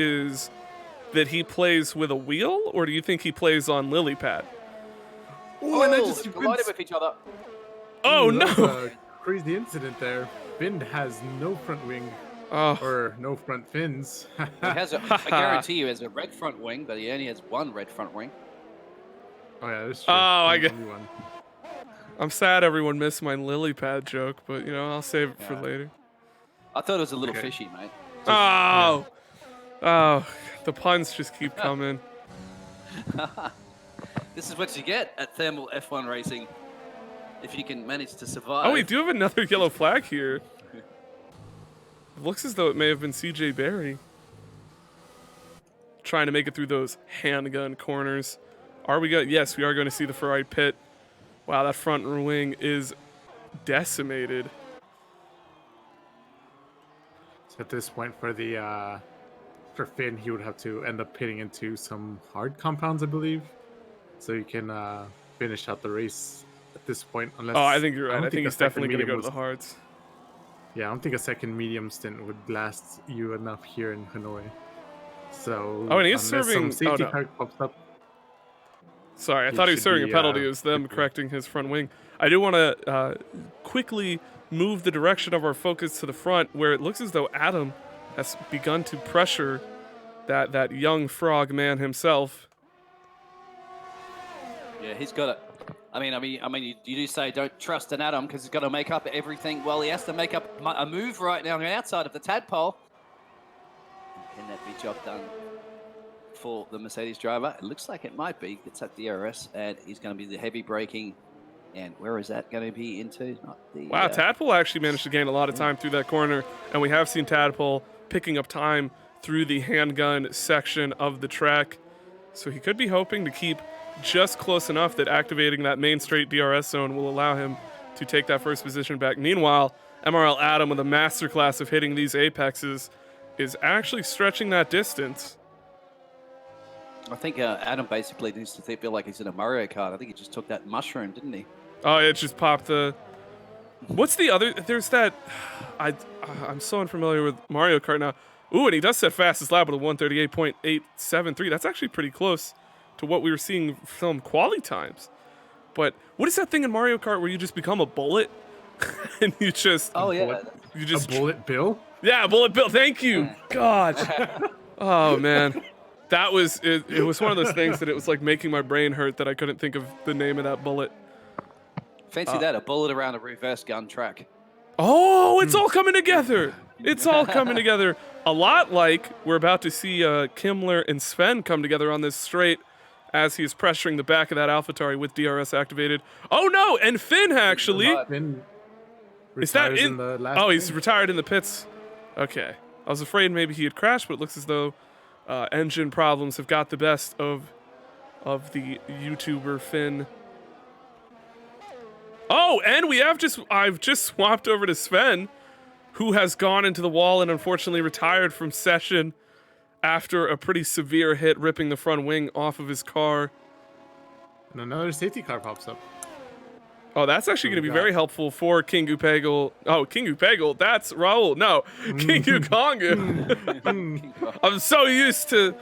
plays with a wheel, or do you think he plays on lily pad? Oh, and I Oh, just they collided with each other. Oh That was no! a crazy incident there. Finn has no front wing Oh, or no front fins. He has I guarantee you, he has a red front wing, but he only has one red front wing. Oh yeah, that's true. Oh, I Only get- one. I'm sad everyone missed my lily pad joke, but I'll save it for Yeah. later. I thought it was a little Okay. fishy, mate. Oh, the puns just keep coming. This is what you get at Thermal F1 racing. If you can manage to survive. Oh, we do have another yellow flag here. It looks as though it may have been CJ Barry trying to make it through those handgun corners. Are we going? Yes, we are going to see the Ferrari pit. Wow, that front wing is decimated. So at this point, for Finn, he would have to end up pitting into some hard compounds, I believe, so he can finish out the race at this point. Unless Oh, I think you're right. don't I think a he's second definitely going to medium go to the hards. Yeah, I don't think a second medium stint would last you enough here in Hanoi. So Oh, and he is unless serving- some safety no. car pops up. Sorry, I It thought he was should serving a be, penalty. It was them good. correcting his front wing. I do want to quickly move the direction of our focus to the front, where it looks as though Adam has begun to pressure that young frog man himself. Yeah, he's got it. I mean, you do say don't trust an Adam because he's got to make up everything. Well, he has to make up a move right now on the outside of the tadpole. Can that be job done for the Mercedes driver? It looks like it might be. It's at DRS, and he's going to be the heavy braking And where is that going to be into? Not the, Wow, Tadpole actually managed to gain a lot of time through that corner, and we have seen Tadpole picking up time through the handgun section of the track. So he could be hoping to keep just close enough that activating that main straight DRS zone will allow him to take that first position back. Meanwhile, MRL Adam, with a masterclass of hitting these apexes, is actually stretching that distance. I think Adam basically needs to feel like he's in a Mario Kart. I think he just took that mushroom, didn't he? Oh, it just popped the... What's the other... There's that... I'm so unfamiliar with Mario Kart now. Ooh, and he does set fastest lap with a 138.873. That's actually pretty close to what we were seeing from quali times. But what is that thing in Mario Kart where you just become a bullet? And you just... Oh, yeah. You just... A bullet bill? Yeah, Bullet Bill. Thank you. God. Oh, man. That was... It was one of those things that it was like making my brain hurt that I couldn't think of the name of that bullet. Fancy that, a bullet around a reverse gun track. Oh, it's all coming together. It's all coming together. A lot like we're about to see Kimmler and Sven come together on this straight as he's pressuring the back of that AlphaTauri with DRS activated. Oh, no, and Finn, actually. Finn Is that retires in the last Oh, he's thing. retired in the pits. Okay. I was afraid maybe he had crashed, but it looks as though engine problems have got the best of the YouTuber Finn. Oh, and I've just swapped over to Sven, who has gone into the wall and unfortunately retired from session after a pretty severe hit ripping the front wing off of his car. And another safety car pops up. Oh, that's actually going to be very helpful for Kingu Peggle. Oh, Kingu Peggle, that's Raul. No, Kingu Konga. I'm so used to...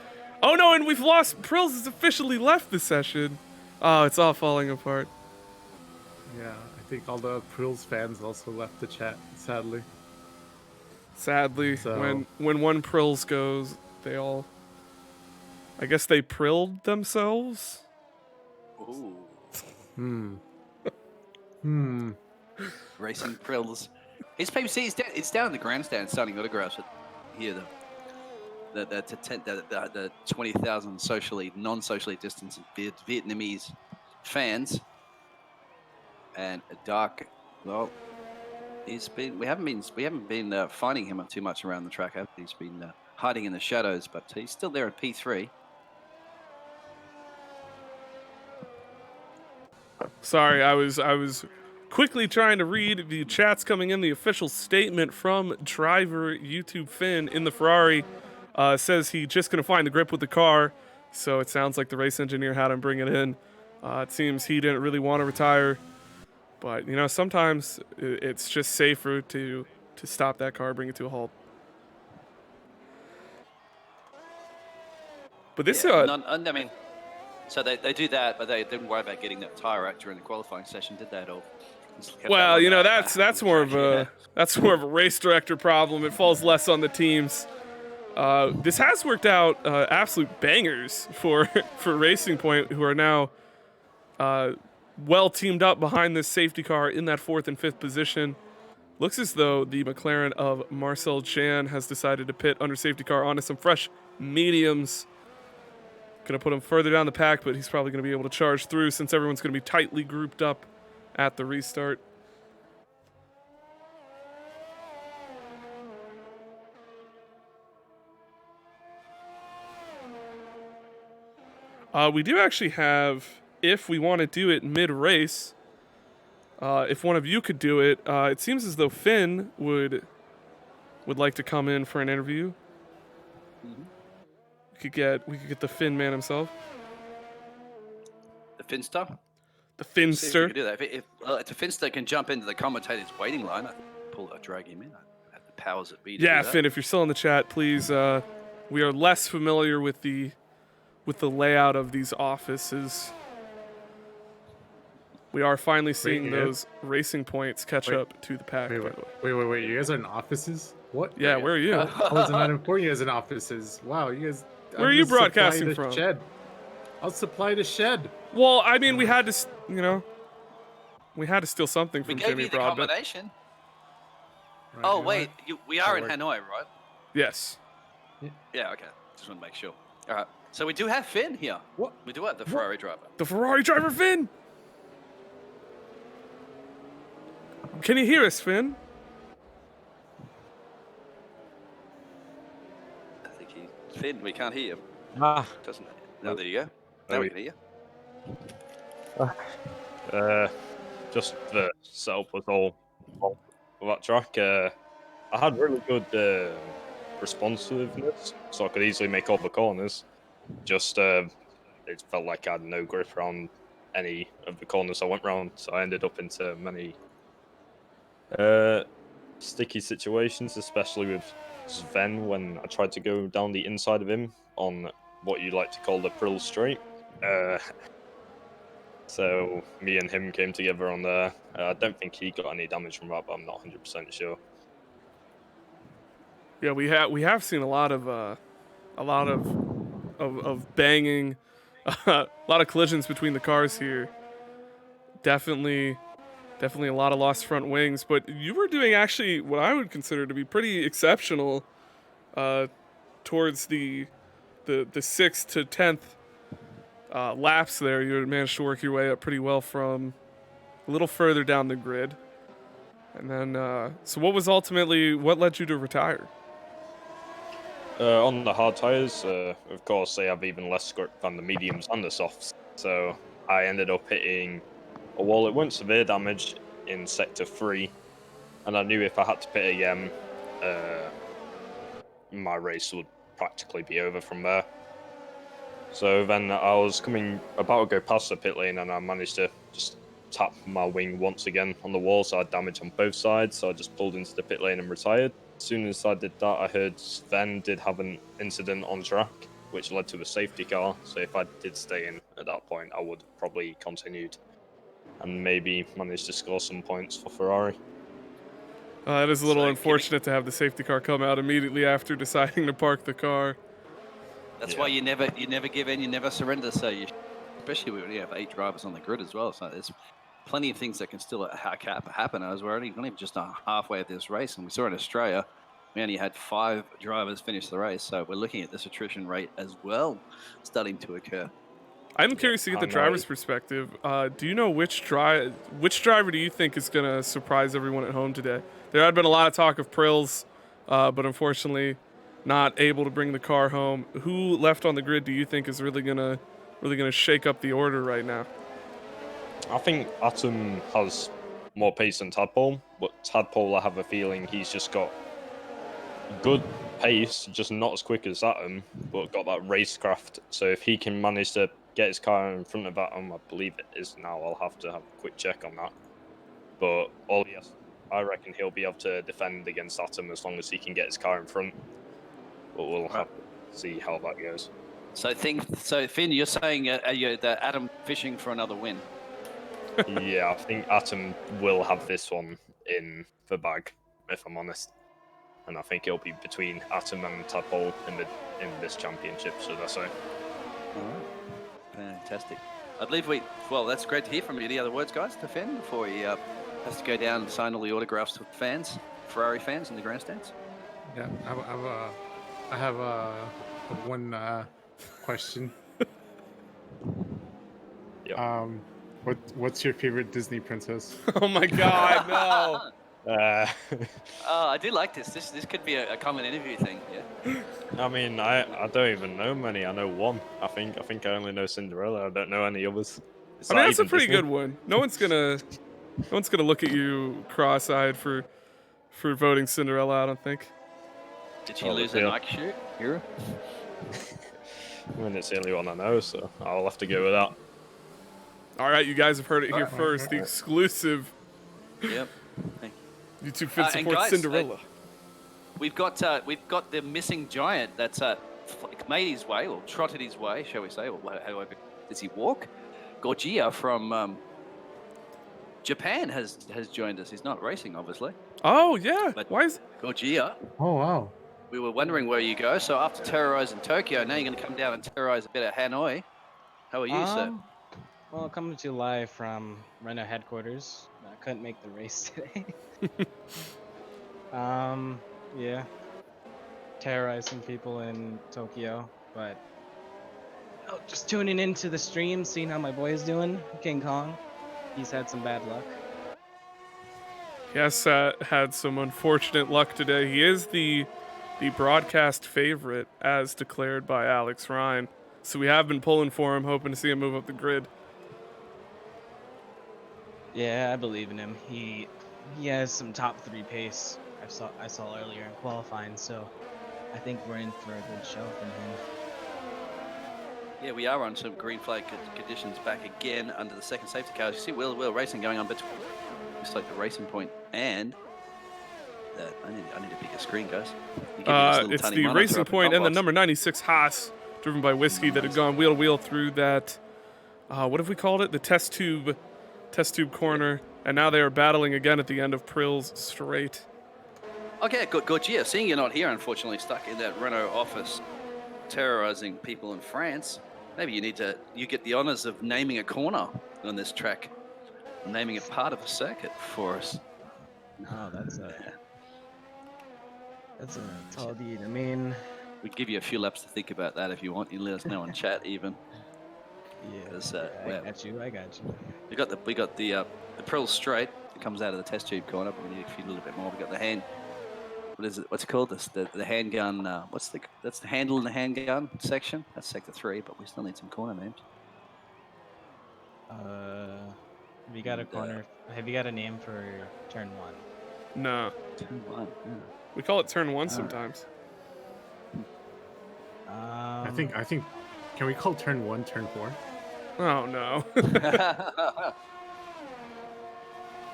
Oh, no, and we've lost... Prills has officially left the session. Oh, it's all falling apart. Yeah, I think all the Prills fans also left the chat, sadly. Sadly, So- when one Prills goes, they all... I guess they prilled themselves? Ooh. Racing Prills. His see, it's down in the grandstand signing autographs here. The 20,000 non-socially distanced Vietnamese fans. And Dark, well, we haven't been finding him too much around the track. He's been hiding in the shadows, but he's still there at P3. Sorry, I was quickly trying to read the chats coming in. The official statement from driver YouTube Finn in the Ferrari says he just couldn't find the grip with the car, so it sounds like the race engineer had him bring it in. It seems he didn't really want to retire, but you know, sometimes it's just safer to stop that car, bring it to a halt. But this I mean, so they do that, but they didn't worry about getting that tire out during the qualifying session, did they at all? well, you know, that's more of a race director problem. It falls less on the teams. This has worked out absolute bangers for Racing Point, who are now well teamed up behind this safety car in that 4th and 5th position. Looks as though the McLaren of Marcel Jan has decided to pit under safety car onto some fresh mediums. Gonna put him further down the pack, but he's probably gonna be able to charge through since everyone's gonna be tightly grouped up at the restart. We do actually have, if we want to do it mid-race, if one of you could do it, it seems as though Finn would like to come in for an interview. We could get the Finn man himself. The Finster? The See if we Finster. can do that. If the Finster can jump into the commentator's waiting line, I'd drag him in. I have the powers that be to Yeah, do that. Finn, if you're still in the chat, please. We are less familiar with the layout of these offices. We are finally seeing yeah. those racing points catch Wait. up to the pack. by the way. Wait. You guys are in offices? What? Yeah, where are you? I was not informed you guys in offices. Wow, you guys. Where are I'm you gonna supply broadcasting the from? Shed. I'll supply the shed. Well, I mean, we had to, we had to steal something We from gave Jimmy you the Broadbent. combination. Right, Oh, you know wait. We are in That Hanoi, right? Yes. Yeah, okay. Just want to make sure. All right. So we do have Finn here. What? We do have the Ferrari driver. The Ferrari driver, Finn! Can you hear us, Finn? I think Finn, we can't hear you. Ah, Doesn't. No, there you go. Oh, Now we can hear just the setup was all for that track. I had really good responsiveness, so I could easily make all the corners. Just it felt like I had no grip around any of the corners I went round, so I ended up into many uh, sticky situations, especially with Sven when I tried to go down the inside of him on what you like to call the Prill Straight. Uh, So me and him came together on there. I don't think he got any damage from that, but I'm not 100% sure. Yeah, we have seen a lot of banging, a lot of collisions between the cars here. Definitely a lot of lost front wings, but you were doing actually what I would consider to be pretty exceptional uh, towards the 6th to 10th laps there. You managed to work your way up pretty well from a little further down the grid. And then, so what led you to retire? On the hard tires, of course, they have even less grip than the mediums and the softs. So I ended up hitting a wall. It wasn't severe damage in sector 3, and I knew if I had to pit again, my race would practically be over from there. So then I was about to go past the pit lane, and I managed to just tap my wing once again on the wall, so I had damage on both sides. So I just pulled into the pit lane and retired. As soon as I did that, I heard Sven did have an incident on track, which led to a safety car. So if I did stay in at that point, I would have probably continued and maybe managed to score some points for Ferrari. It is a little So, unfortunate to have the safety car come out immediately after deciding to park the car. That's why you never give in, you never surrender. So especially when you have 8 drivers on the grid as well. So there's plenty of things that can still happen. As we're only just halfway of this race, and we saw in Australia, we only had 5 drivers finish the race. So we're looking at this attrition rate as well starting to occur. I'm curious to get the driver's perspective. Do you know which driver do you think is going to surprise everyone at home today? There had been a lot of talk of Prills, but unfortunately not able to bring the car home. Who left on the grid do you think is really gonna shake up the order right now? I think Atom has more pace than Tadpole, but Tadpole, I have a feeling he's just got good pace, just not as quick as Atom, but got that racecraft. So if he can manage to get his car in front of Atom, I believe it is now. I'll have to have a quick check on that. But I reckon he'll be able to defend against Atom as long as he can get his car in front. But we'll have to see how that goes. So Finn, you're saying that Adam fishing for another win? Yeah, I think Atom will have this one in the bag, if I'm honest. And I think it'll be between Atom and Tadpole in this championship, should I say. All right. Fantastic. I believe that's great to hear from you. Any other words, guys, to Finn before he has to go down and sign all the autographs with Ferrari fans in the grandstands? Yeah, I have one question. Yep. What's your favorite Disney princess? Oh my God, no! I do like this. This could be a common interview thing. Yeah. I mean, I don't even know many. I know one. I think I only know Cinderella. I don't know any others. I mean, that's a pretty good one. No one's gonna look at you cross-eyed for voting Cinderella. I don't think. Did she lose a Nike shoe? Hero? I mean, it's the only one I know, so I'll have to go with that. All right, you guys have heard it here first. The exclusive. Yep. YouTube Finn supports Cinderella. We've got the missing giant that's made his way, or trotted his way, shall we say, or however does he walk? Gorgia from Japan has joined us. He's not racing, obviously. Oh yeah. But why is Gorgia? Oh wow. We were wondering where you go. So after terrorizing Tokyo, now you're going to come down and terrorize a bit of Hanoi. How are you, sir? Well, coming to you live from Renault headquarters. I couldn't make the race today. Yeah. Terrorizing people in Tokyo, but just tuning into the stream, seeing how my boy is doing, King Kong. He's had some bad luck. Yes, had some unfortunate luck today. He is the broadcast favorite, as declared by Alex Ryan. So we have been pulling for him, hoping to see him move up the grid. Yeah, I believe in him. He has some top 3 pace. I saw earlier in qualifying, so I think we're in for a good show from him. Yeah, we are on some green flag conditions back again under the second safety car. You see wheel racing going on between, looks like the racing point and I need a bigger screen, guys. You give me this little It's tiny the monitor Racing up in Point and the Hotbox. number 96 Haas, driven by Whiskey, that had gone wheel to wheel through that. What have we called it? The test tube corner, and now they are battling again at the end of Prills Straight. Okay, good. Yeah, seeing you're not here, unfortunately, stuck in that Renault office, terrorizing people in France. Maybe you get the honors of naming a corner on this track, naming it part of a circuit for us. Oh, that's a tall deed. I mean, We give you a few laps to think about that if you want. You let us know in chat even. yeah, 'Cause, I got you. We got the Prill straight. It comes out of the test tube corner, but we need a little bit more. We got the hand. What is it? What's it called? The handgun. That's the handle in the handgun section. That's sector 3, but we still need some corner names. Have you got a And, corner? Have you got a name for turn 1? No, Turn 1. Yeah. we call it turn 1 sometimes. I think. Can we call turn 1 turn 4? Oh no.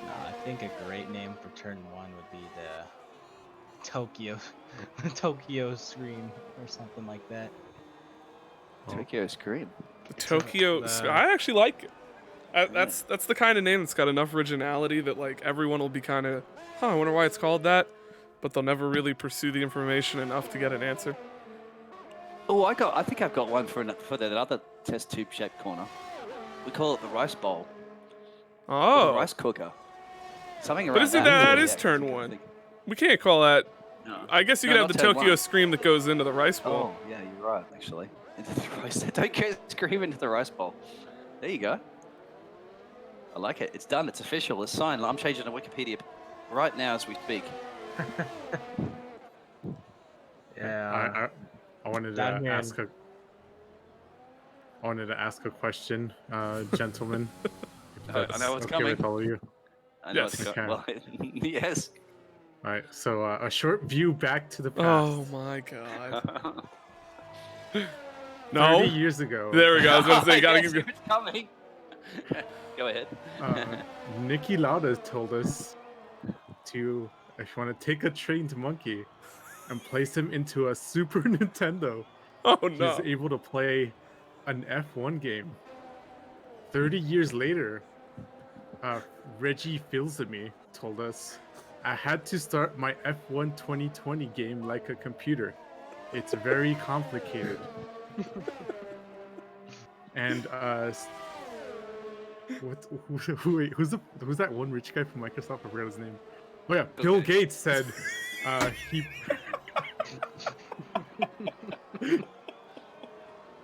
No, I think a great name for turn 1 would be the Tokyo Scream or something like that. Tokyo Scream. Tokyo. the- I actually like it. That's the kind of name that's got enough originality that like everyone will be kind of, I wonder why it's called that, but they'll never really pursue the information enough to get an answer. Oh, I think I've got one for that other test tube shaped corner. We call it the rice bowl. Or the Oh, rice cooker. Something around but isn't that. that Yeah, is 'cause turn you can 1? think- We can't call that. No. I guess you No, could have not the turn Tokyo 1. Scream that goes into the rice bowl. Oh, yeah, you're right, actually. Into the rice. Tokyo Scream into the rice bowl. There you go. I like it. It's done. It's official. It's signed. I'm changing to Wikipedia right now as we speak. Yeah. I wanted to Down here ask a question, gentlemen. if I that's know what's okay coming. with all of you. I know Yes. it's Okay. well, yes. All right. So a short view back to the past. Oh my god. 30 No. years ago. There we go. I was about to say, gotta Yes, give you. it's coming. Go ahead. Nicky Lauda told us to, if you want to take a trained monkey and place him into a Super Nintendo, Oh he's no. able to play an F1 game. 30 years later, Reggie Fils-Aimé told us, I had to start my F1 2020 game like a computer. It's very complicated. And who's that one rich guy from Microsoft? I forgot his name. Oh yeah, Bill Gates said he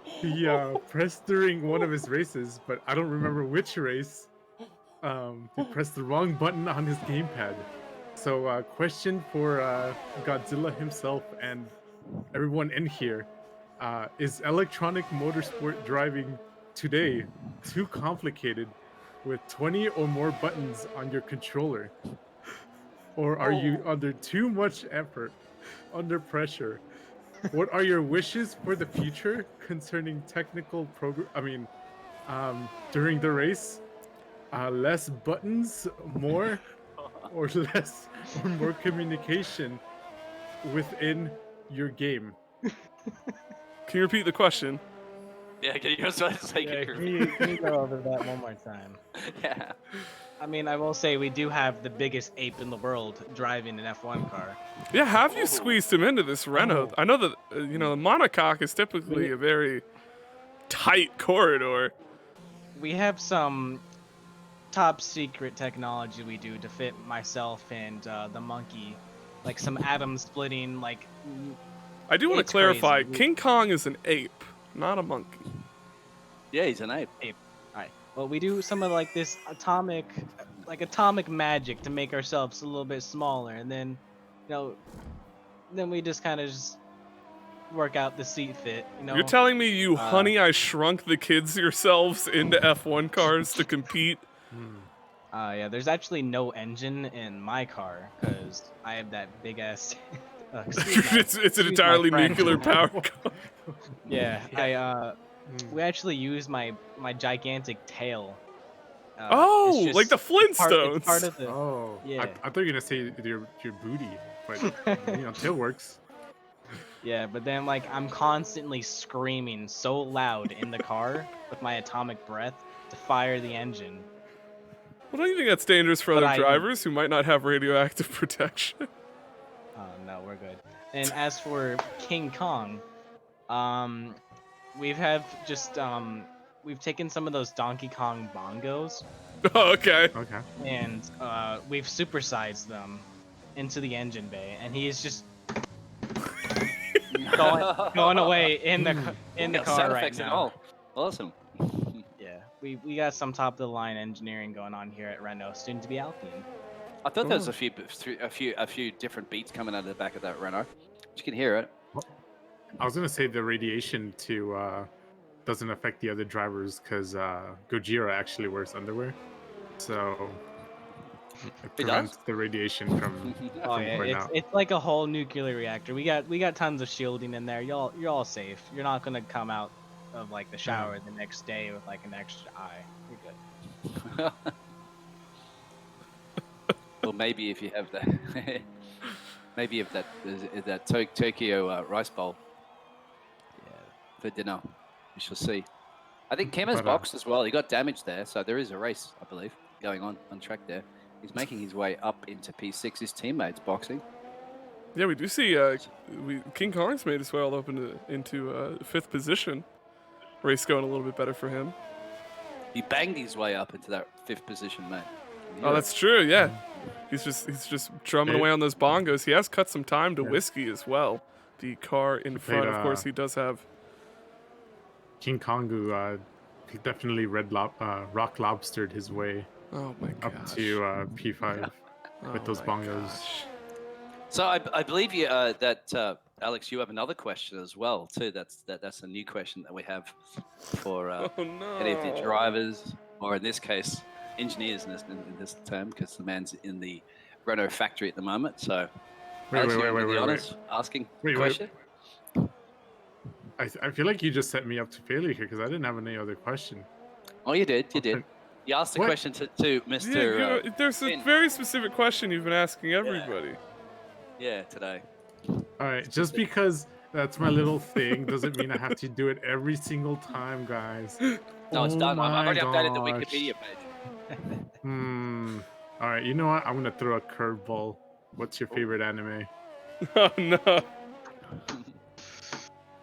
he pressed during one of his races, but I don't remember which race. He pressed the wrong button on his gamepad. So, question for Godzilla himself and everyone in here: is electronic motorsport driving today too complicated with 20 or more buttons on your controller? Or are you under too much effort, under pressure? What are your wishes for the future concerning technical during the race? Less buttons, more, or less or more communication within your game? Can you repeat the question? Yeah, can you also say Yeah, can you go over that one more time? Yeah. I mean, I will say we do have the biggest ape in the world driving an F1 car. Yeah, have you squeezed him into this Renault? I know that the monocoque is typically a very tight corridor. We have some top secret technology we do to fit myself and the monkey, like some atom splitting, like. I do want to It's clarify, crazy. King Kong is an ape, not a monkey. Yeah, he's an ape. Alright. Well, we do some of like this atomic like atomic magic to make ourselves a little bit smaller, and then, then we just kind of just work out the seat fit. You're telling me you uh, Honey I Shrunk the Kids yourselves into F1 cars to compete? Yeah, there's actually no engine in my car because I have that big ass. It's an entirely nuclear powered car. Yeah, we actually use my gigantic tail. Oh, like the It's Flintstones. part of the. Oh, Yeah. I thought you were gonna say your booty, but tail works. Yeah, but then like I'm constantly screaming so loud in the car with my atomic breath to fire the engine. Well, don't you think that's dangerous for But other drivers who might not have radioactive protection? No, we're good. And as for King Kong, we've taken some of those Donkey Kong bongos Oh, okay. Okay. and we've supersized them into the engine bay, and he is just going away in the Got car sound right effects and now. all. Awesome. Yeah, we got some top of the line engineering going on here at Renault, soon to be Alpine. I thought there was a few different beats coming out of the back of that Renault. You can hear it. I was gonna say the radiation doesn't affect the other drivers because Gojira actually wears underwear, so it prevents the radiation from Oh yeah, going out. it's like a whole nuclear reactor. We got tons of shielding in there. You're all safe. You're not gonna come out of like the shower the next day with like an extra eye. You're good. Well, maybe if you have that, maybe if that Tokyo rice bowl for dinner, we shall see. I think Kemo's boxed as well. He got damaged there, so there is a race, I believe, going on track there. He's making his way up into P6. His teammates boxing. Yeah, we do see King Kong's made his way all up into 5th position. Race going a little bit better for him. He banged his way up into that 5th position, mate. Oh, that's true. Yeah, he's just drumming away on those bongos. He has cut some time to Whiskey as well. The car in front, of course, he does have. King Kongu, he definitely rock lobstered his way Oh my gosh. up to P5 with those bongos. Gosh. So I believe you that Alex, you have another question as well too. That's a new question that we have for any of the drivers, or in this case, engineers in this term, because the man's in the Renault factory at the moment. So, Wait. Asking Wait. question. I feel like you just set me up to failure here because I didn't have any other question. Oh, you did. You did. You asked the question to Mr. Yeah, there's a very specific question you've been asking everybody. Yeah, today. All right, just because that's my little thing doesn't mean I have to do it every single time, guys. No, it's done. I've already updated the gosh. Wikipedia page. All right, you know what? I'm gonna throw a curveball. What's your favorite anime? Oh no.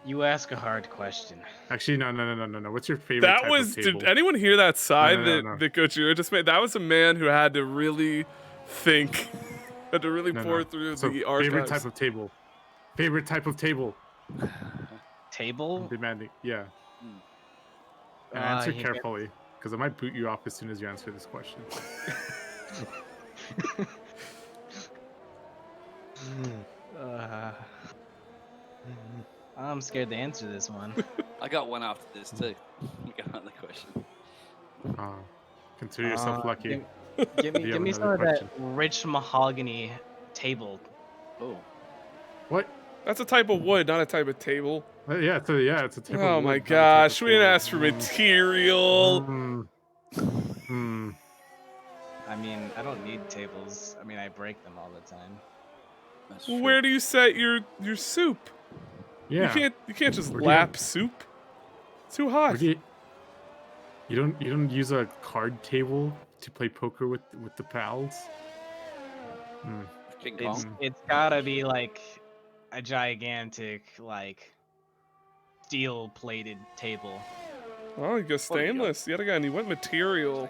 You ask a hard question. Actually, no. What's your favorite? That type was. of table? Did anyone hear that sigh No. that Gojira just made? That was a man who had to really think, had to really pour through the archives. Favorite type of table. Favorite type of table. Table? I'm demanding. Yeah. And answer carefully, because I might boot you off as soon as you answer this question. I'm scared to answer this one. I got one after this too. We got another question. Consider yourself lucky. Give me some of that rich mahogany table. Oh. What? That's a type of wood, not a type of table. Yeah, it's a type of Oh wood, my not a type gosh, of we didn't table. ask for material. I mean, I don't need tables. I mean, I break them all the time. That's true. Where do you set your soup? Yeah. You can't just lap soup. It's too hot. You don't use a card table to play poker with the pals? King Kong. It's gotta be like a gigantic, like steel plated table. Oh, you go stainless. The other guy, and he went material.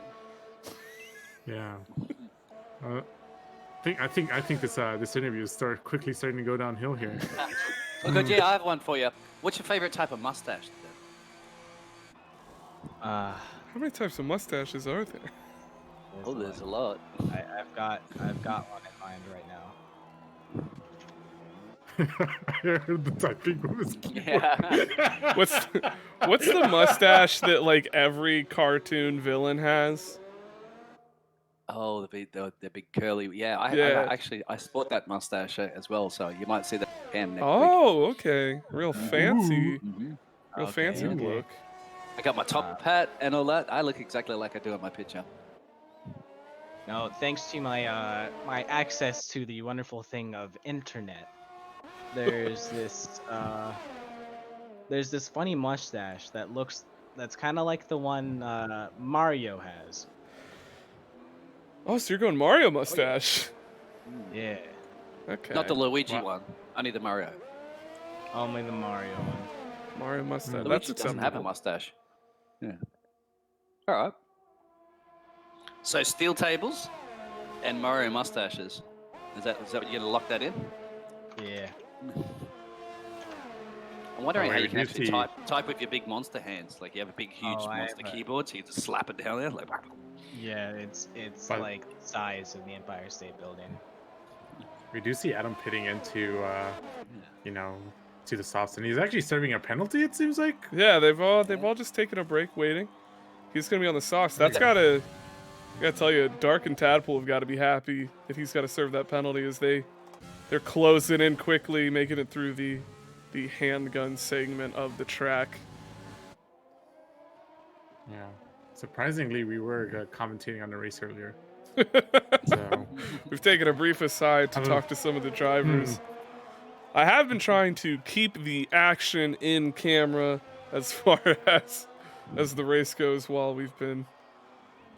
Yeah. I think this interview is quickly starting to go downhill here. Oh, good. Yeah, I have one for you. What's your favorite type of mustache? Then? How many types of mustaches are there? Oh, there's a lot. I've got one in mind right now. I heard the typing of his keyboard. Yeah. What's the mustache that like every cartoon villain has? Oh, the big curly. Yeah, I Yeah. actually I sport that mustache as well, so you might see that Cam next week. Oh, okay. Real fancy. Mhm. Real Okay, fancy okay. bloke. I got my top hat and all that. I look exactly like I do in my picture. No, thanks to my my access to the wonderful thing of internet, there's this funny mustache that's kind of like the one Mario has. Oh, so you're going Mario mustache. Yeah, Okay. Not the Luigi What? one, only the Mario. only the Mario one. Mario mustache. Mm. That's Luigi doesn't have a acceptable. mustache. Yeah. All right. So steel tables and Mario mustaches. Is that what you're gonna lock that in? Yeah. I'm wondering Oh, how wait, you can you actually see- type with your big monster hands. Like you have a big, huge Oh, I monster have a- keyboard, so you just slap it down there. Like, Yeah, it's But- like the size of the Empire State Building. We do see Adam pitting into, you know, to the softs, and he's actually serving a penalty. It seems like. Yeah, they've all just taken a break waiting. He's gonna be on the sauce. That's gotta tell you, Dark and Tadpole have got to be happy that he's got to serve that penalty as they're closing in quickly, making it through the handgun segment of the track. Yeah. Surprisingly, we were commentating on the race earlier. So We've taken a brief aside to talk to some of the drivers. I have been trying to keep the action in camera as far as the race goes while we've been,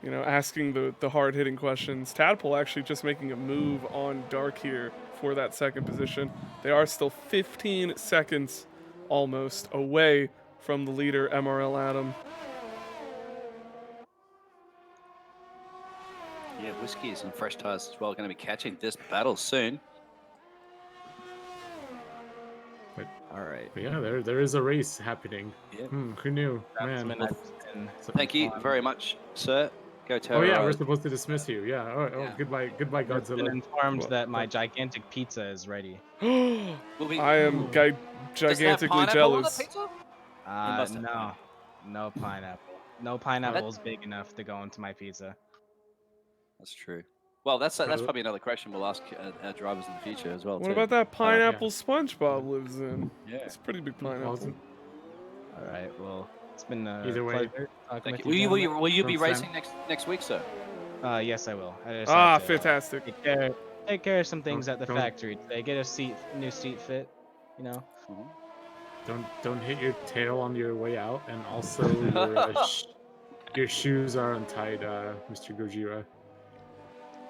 asking the hard-hitting questions. Tadpole actually just making a move on Dark here for that second position. They are still 15 seconds almost away from the leader, MRL Adam. yeah, whiskeys and fresh tires as well. Going to be catching this battle soon. All right. but yeah, there is a race happening. Yeah. Who knew, man? Thank you very much, sir. Go to. Oh yeah, we're supposed to dismiss you. Yeah. Oh, Yeah. goodbye, I've been Godzilla. informed Well, that my gigantic pizza is ready. Will we, I am Does it have gigantically pineapple on jealous. the pizza? must have No, no pineapple. No pineapple's big enough to go into my pizza. That's true. Well, that's probably another question we'll ask our drivers in the future as well. What too. about that pineapple SpongeBob lives in? Yeah. It's a pretty big pineapple. Awesome. All right. Well, it's been a Either way, pleasure talking Thank with you. you. Will you be From Sam. racing next week, sir? Yes, I will. I just Ah, have to, fantastic. take care of some things at the Don't- factory today. Get a new seat fit. You know. Don't hit your tail on your way out, and also your shoes are untied, Mr. Gojira.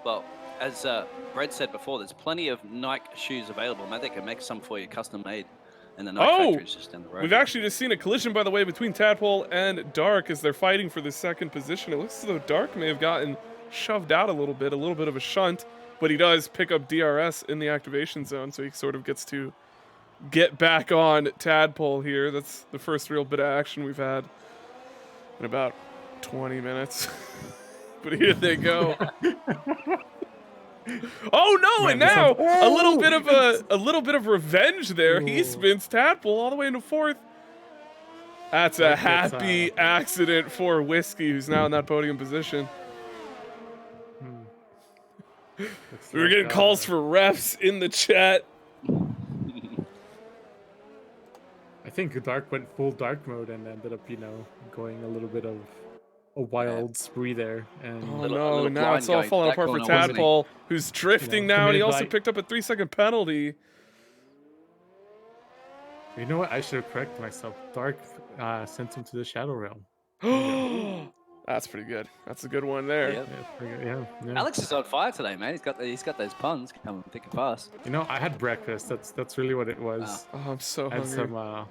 Well, as Brett said before, there's plenty of Nike shoes available. Man, they can make some for you, custom made. And the Nike factory is just down the road. We've actually just seen a collision, by the way, between Tadpole and Dark as they're fighting for the second position. It looks as though Dark may have gotten shoved out a little bit of a shunt, but he does pick up DRS in the activation zone, so he sort of gets to get back on Tadpole here. That's the first real bit of action we've had in about 20 minutes. But here they go. Oh no! Man, And this now sounds- a little bit of revenge there. He Ooh. spins Tadpole all the way into fourth. That's a That's, happy accident for Whiskey, who's now in that podium position. Looks We were like, getting calls for refs in the chat. I think Dark went full dark mode and ended up, going a little bit of a wild spree there. And Oh Little- a no! little Now blind it's all going falling back apart for corner, wasn't he? Tadpole, who's drifting now, and he committed also by- picked up a 3-second penalty. you know what? I should have corrected myself. Dark sent him to the Shadow Realm. That's pretty good. That's a good one there. Yep. Yeah, pretty good, yeah. Alex is on fire today, man. He's got those puns coming thick and fast. I had breakfast. That's really what it was. Oh, I'm so I had hungry. some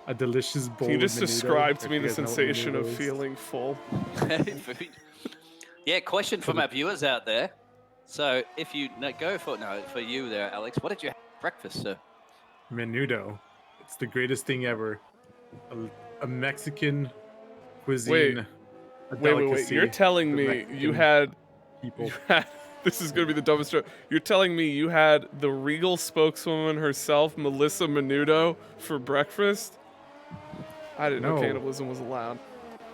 a delicious bowl. Can you of just menudo, describe to if me you the guys know what sensation of menudo is. feeling full? Food. Yeah, question from our viewers out there. So if you for you there, Alex, what did you have for breakfast, sir? Menudo. It's the greatest thing ever. A Mexican cuisine. a Wait. delicacy You're telling with me Mexican- you had people. This is gonna be the dumbest joke. You're telling me you had the Regal spokeswoman herself, Melissa Menudo, for breakfast? I didn't know No. cannibalism was allowed.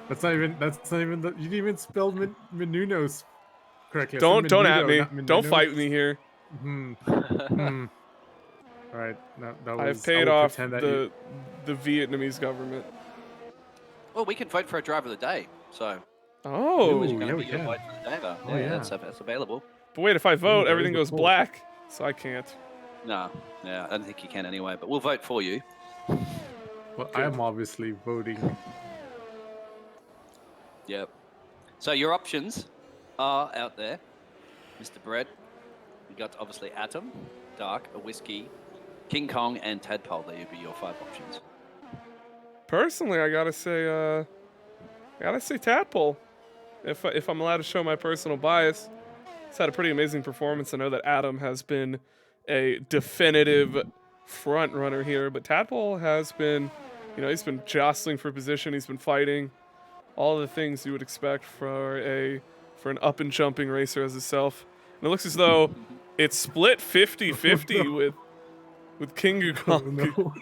That's not even. You didn't even spell Menunos correctly. I said Don't at Menudo, me. not Don't Menunos. fight me here. All right, that was. I've paid will off pretend that the Vietnamese government. Well, we can vote for a driver of the day. So, Oh, which Ooh, going yeah, to we be your can. vote for the day, though? Oh, yeah. That's available. but wait, if I vote, that everything is a goes poll. black, so I can't. No, yeah, I don't think you can anyway. But we'll vote for you. Well, I am obviously voting. Yep. So your options are out there, Mr. Bread. You got obviously Atom, Dark, a Whiskey, King Kong, and Tadpole. There would be your 5 options. Personally, I gotta say Tadpole. If I'm allowed to show my personal bias, he's had a pretty amazing performance. I know that Adam has been a definitive front runner here, but Tadpole has been, he's been jostling for position. He's been fighting all the things you would expect for an up and jumping racer as himself. And it looks as though it's split 50-50 with King Oh, Kong. no.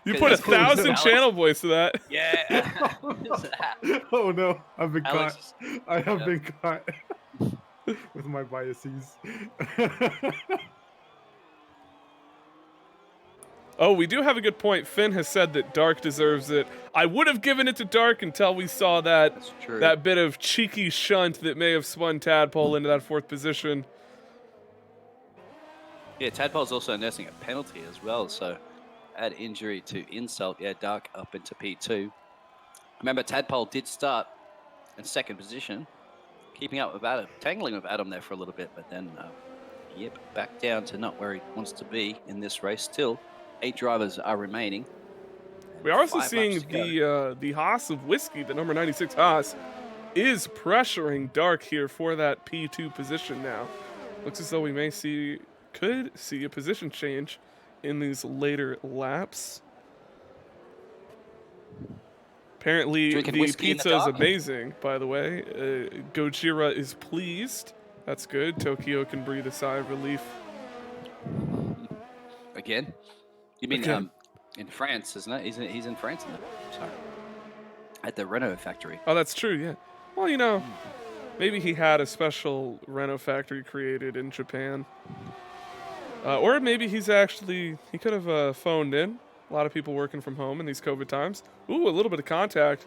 You 'Cause put it's 1,000 Alex. channel boys to that. Yeah. Oh no, I've been Alex, caught. I have been caught with my biases. Oh, we do have a good point. Finn has said that Dark deserves it. I would have given it to Dark until we saw That's true. that bit of cheeky shunt that may have spun Tadpole into that 4th position. Yeah, Tadpole's also nursing a penalty as well, so add injury to insult. Yeah, Dark up into P2. Remember, Tadpole did start in 2nd position, keeping up with Adam, tangling with Adam there for a little bit, but then, back down to not where he wants to be in this race. Still, 8 drivers are remaining. We are also 5 seeing laps to go. the Haas of Whiskey, the number 96 Haas, is pressuring Dark here for that P2 position now. Looks as though we could see a position change in these later laps. Apparently, Drinking the whiskey in the pizza is dark? amazing, by the way. Gojira is pleased. That's good. Tokyo can breathe a sigh of relief. Again? You mean Again. in France, isn't it? He's in France, isn't it? Sorry. At the Renault factory. Oh, that's true, yeah. Well, maybe he had a special Renault factory created in Japan. Or maybe he could have phoned in. A lot of people working from home in these COVID times. Ooh, a little bit of contact.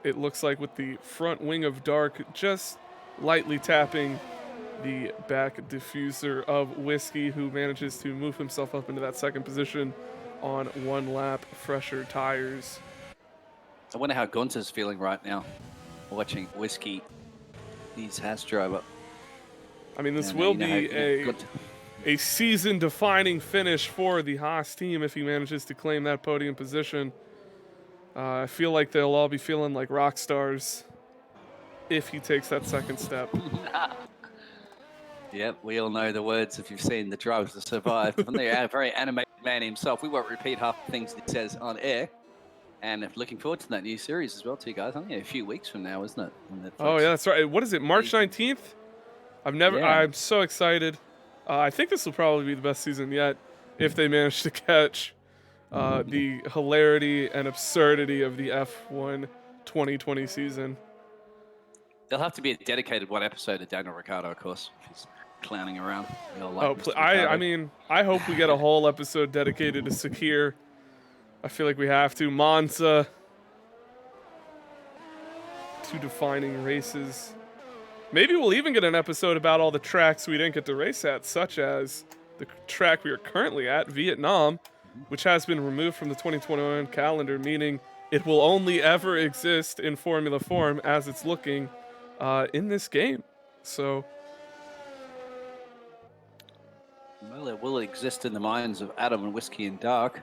It looks like with the front wing of Dark just lightly tapping the back diffuser of Whiskey, who manages to move himself up into that 2nd position on 1 lap, fresher tires. I wonder how Gunter's feeling right now, watching Whiskey, his Haas driver. I mean, this And, will you know be how Gunter- a season-defining finish for the Haas team if he manages to claim that podium position. I feel like they'll all be feeling like rock stars if he takes that 2nd step. Yep, we all know the words if you've seen The Drive to Survive. From the very animated man himself, we won't repeat half the things that he says on air. And looking forward to that new series as well, too, guys. Only a few weeks from now, isn't it? on Netflix? Oh, yeah, that's right. What is it, March 19th? Yeah. I'm so excited. I think this will probably be the best season yet if they manage to catch the hilarity and absurdity of the F1 2020 season. There'll have to be a dedicated 1 episode of Daniel Ricciardo, of course. If he's clowning around. We all like Oh, Mr. I Ricciardo. mean, I hope we get a whole episode dedicated to Sakir. I feel like we have to. Monza. 2 defining races. Maybe we'll even get an episode about all the tracks we didn't get to race at, such as the track we are currently at, Vietnam, which has been removed from the 2021 calendar, meaning it will only ever exist in Formula form as it's looking in this game. So, Well, it will exist in the minds of Adam and Whiskey and Dark.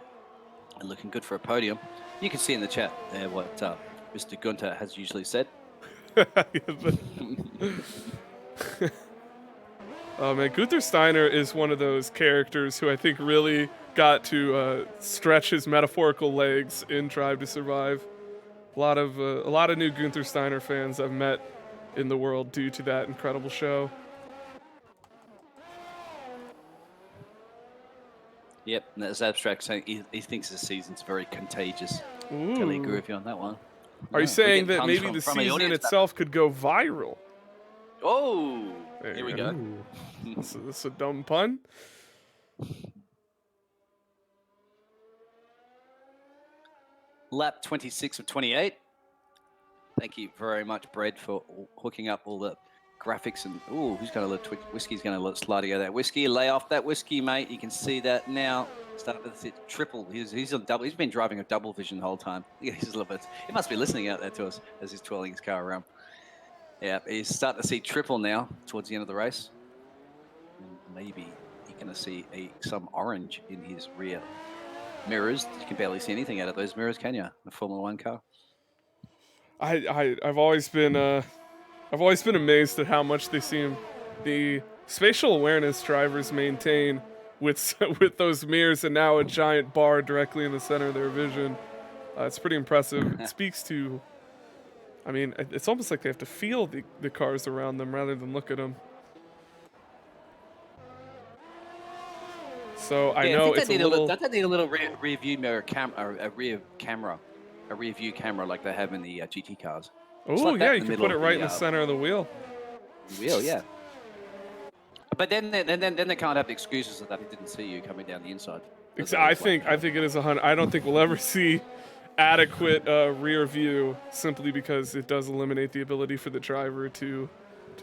And looking good for a podium. You can see in the chat there what Mr. Gunter has usually said. Oh man, Gunther Steiner is one of those characters who I think really got to stretch his metaphorical legs in Drive to Survive. A lot of new Gunther Steiner fans I've met in the world due to that incredible show. Yep, and that's Abstract saying he thinks the season's very contagious. Totally agree Ooh. with you on that one. Are you Yeah, we're saying getting that puns maybe from the the season audience. itself could go viral? Oh, There here we you go. Ooh. That's a dumb pun. Lap 26 of 28. Thank you very much, Brad, for hooking up all the graphics. And ooh, who's going to let Whiskey's going to let slide out that whiskey? Lay off that whiskey, mate. You can see that now. Starting to see triple. He's on double. He's been driving a double vision the whole time. Yeah, he's a little bit. He must be listening out there to us as he's twirling his car around. Yeah, he's starting to see triple now towards the end of the race. And maybe you're going to see some orange in his rear mirrors. You can barely see anything out of those mirrors, can you? A Formula One car. I've always been amazed at how much they seem the spatial awareness drivers maintain with with those mirrors and now a giant bar directly in the center of their vision. It's pretty impressive. It speaks to, I mean, it's almost like they have to feel the cars around them rather than look at them. So I know it's a little. Don't they need a little rear view mirror a rear view camera like they have in the GT cars? Oh like yeah, that you in the can middle put it of right the, in the center of the wheel. Wheel, yeah. But then they can't have the excuses of that he didn't see you coming down the inside. I think it is 100. I don't think we'll ever see adequate rear view simply because it does eliminate the ability for the driver to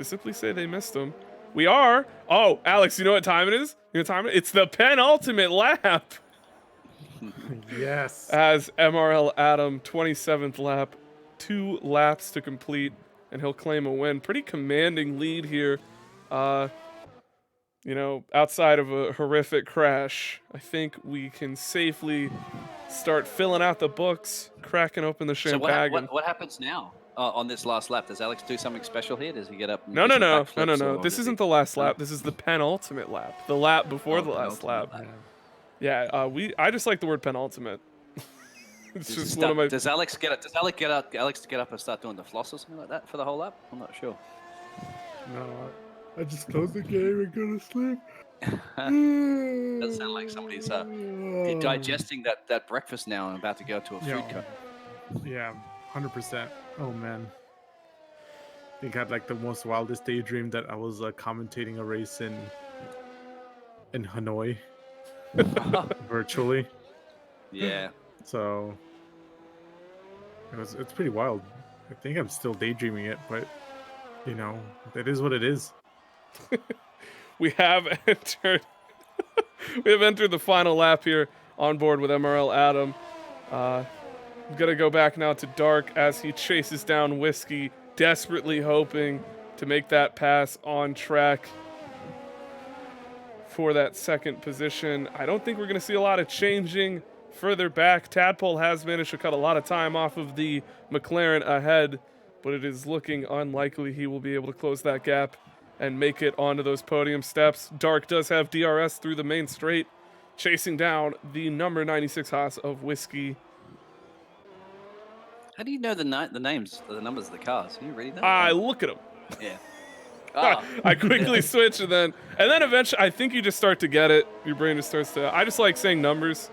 simply say they missed them. We are. Oh, Alex, you know what time it is? You know what time it is? It's the penultimate lap. Yes. As MRL Adam, 27th lap, 2 laps to complete, and he'll claim a win. Pretty commanding lead here. You know, outside of a horrific crash, I think we can safely start filling out the books, cracking open the So champagne. what happens now on this last lap? Does Alex do something special here? Does he get up? And No. do some backflips, or This does isn't he- the last No? lap. This is the penultimate lap. The lap before Oh, the last lap. penultimate lap. Yeah, I just like the word penultimate. It's Does just one of my. Does Alex get up? Does Alex get up? Alex get up and start doing the floss or something like that for the whole lap? I'm not sure. No, I just close the game and go to sleep. Doesn't sound like somebody's digesting that breakfast now and about to go to a food cut. Yeah, 100%. Oh man. I think I had like the most wildest daydream that I was commentating a race in Hanoi virtually. Yeah. So it's pretty wild. I think I'm still daydreaming it, but you know, that is what it is. We have entered. We have entered the final lap here on board with MRL Adam. I'm gonna go back now to Dark as he chases down Whiskey, desperately hoping to make that pass on track for that second position. I don't think we're gonna see a lot of changing further back. Tadpole has managed to cut a lot of time off of the McLaren ahead, but it is looking unlikely he will be able to close that gap and make it onto those podium steps. Dark does have DRS through the main straight, chasing down the number 96 Haas of Whiskey. How do you know the names, the numbers of the cars? Can you read that? I look at him. Yeah. Ah, I quickly switch and then eventually I think you just start to get it. Your brain just starts to. I just like saying numbers.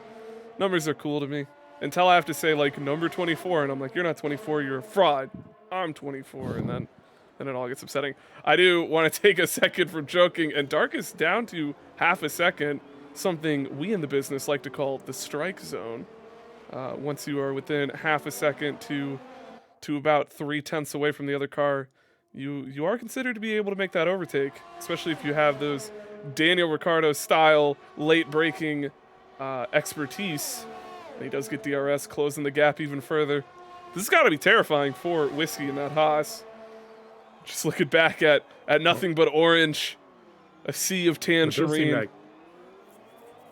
Numbers are cool to me. Until I have to say like number 24 and I'm like, you're not 24, you're a fraud. I'm 24 and then it all gets upsetting. I do want to take a second from joking, and Dark is down to half a second, something we in the business like to call the strike zone. Once you are within half a second to about 3/10 away from the other car, you are considered to be able to make that overtake, especially if you have those Daniel Ricciardo style late braking expertise. And he does get DRS, closing the gap even further. This has got to be terrifying for Whiskey and that Haas. Just looking back at nothing but orange, a sea of It does seem tangerine. like,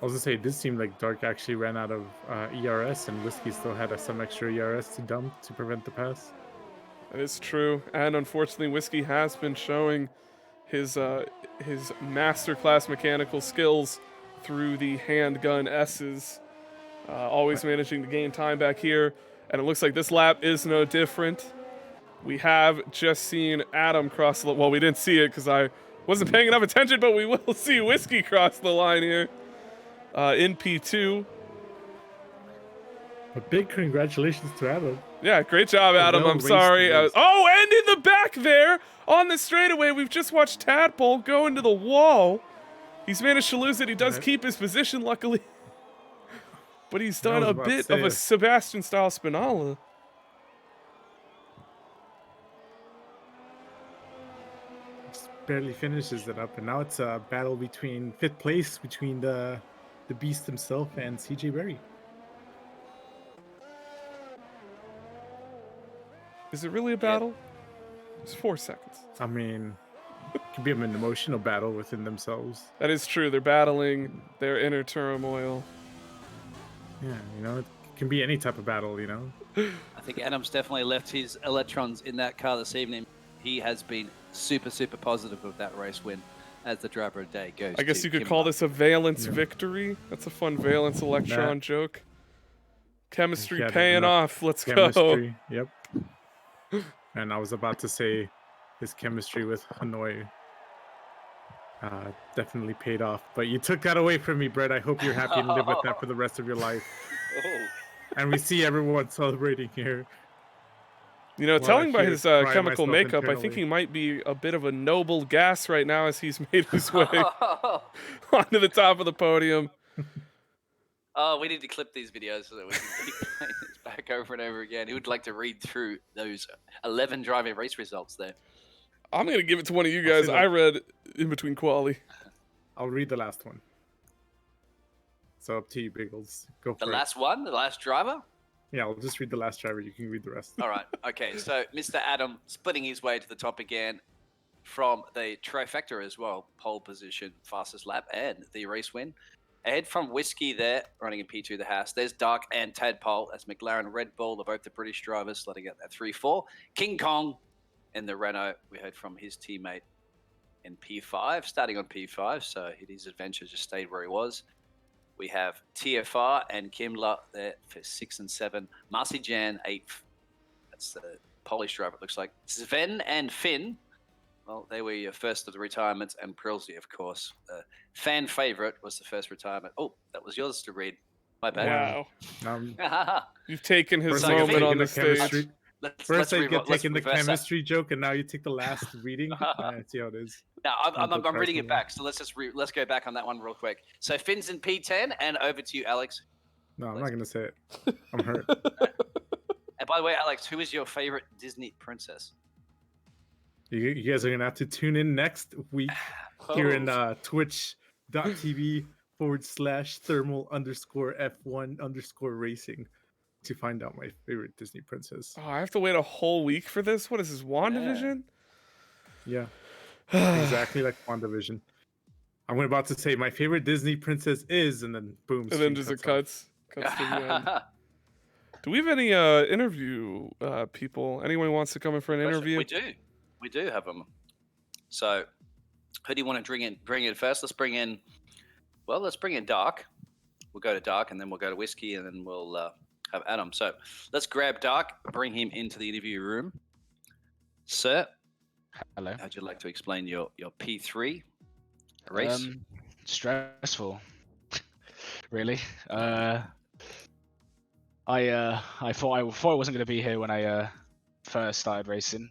I was gonna say, this seemed like Dark actually ran out of ERS, and Whiskey still had some extra ERS to dump to prevent the pass. That is true, and unfortunately, Whiskey has been showing his masterclass mechanical skills through the handgun S's, always managing to gain time back here. And it looks like this lap is no different. We have just seen Adam cross the. Well, we didn't see it because I wasn't paying enough attention, but we will see Whiskey cross the line here. in P2. A big congratulations to Adam. Yeah, great job, Adam. I'm well-raced sorry. race. Oh, and in the back there on the straightaway, we've just watched Tadpole go into the wall. He's managed to lose it. He does Right. keep his position, luckily. But he's I done was a about to bit of a say- Sebastian-style Spinala. Just barely finishes it up, and now it's a battle between 5th place between the Beast himself and CJ Berry. Is it really a battle? It's 4 seconds. I mean, it could be an emotional battle within themselves. That is true. They're battling their inner turmoil. Yeah, you know, it can be any type of battle, you know. I think Adam's definitely left his electrons in that car this evening. He has been super, super positive with that race win as the driver of the day goes. I guess to you could Kim call Love. this a valence Yeah. victory. That's a fun valence electron joke. Chemistry Yeah, there's paying enough off. Let's go. Chemistry, yep. And I was about to say his chemistry with Hanoi definitely paid off. But you took that away from me, Brett. I hope you're happy and live with that for the rest of your life. Oh. And we see everyone celebrating here. You know, Well, telling I by hear his cry chemical myself makeup, I think internally. he might be a bit of a noble gas right now as he's made his way onto the top of the podium. Oh, we need to clip these videos so that we can keep playing this back over and over again. Who would like to read through those 11 driving race results there? I'm going to give it to one of you I'll guys. say that- I read in between quali. I'll read the last one. So up to you, Biggles. Go for The it. last one, the last driver? Yeah, I'll just read the last driver. You can read the rest. All right. Okay. So Mr. Adam splitting his way to the top again from the trifecta as well. Pole position, fastest lap, and the race win. Ahead from Whiskey there, running in P2 the house. There's Dark and Tadpole as McLaren Red Bull. They're both the British drivers, letting out that 3-4. King Kong in the Renault. We heard from his teammate in P5, starting on P5. So his adventure just stayed where he was. We have TFR and Kimla there for 6 and 7. Marcy Jan, 8th. That's the Polish driver, it looks like. Sven and Finn, well, they were your first of the retirements. And Prilsey, of course. Fan favorite was the first retirement. Oh, that was yours to read. My bad. Wow. You've taken his First I get moment taken on the chemistry. stage. First I get taken the reverse that. chemistry joke, and now you take the last reading. See how it is. No, I'm Don't reading it personally. back. So let's go back on that one real quick. So Finn's in P10, and over to you, Alex. No, I'm not gonna say it. I'm hurt. And by the way, Alex, who is your favorite Disney princess? You guys are gonna have to tune in next week here in twitch.tv/thermal_F1_racing to find out my favorite Disney princess. Oh, I have to wait a whole week for this? What is this, WandaVision? Yeah, exactly like WandaVision. I'm about to say my favorite Disney princess is, and then boom. And then stream just it cuts cuts to the end. Do we have any interview people? Anyone who wants to come in for an interview? We do have them. So, who do you want to bring in first? Let's bring in Dark. We'll go to Dark, and then we'll go to Whiskey, and then we'll have Adam. So, let's grab Dark, bring him into the interview room. Sir, Hello. how'd you like to explain your P3 race? Stressful. Really. I thought it wasn't going to be here when I first started racing.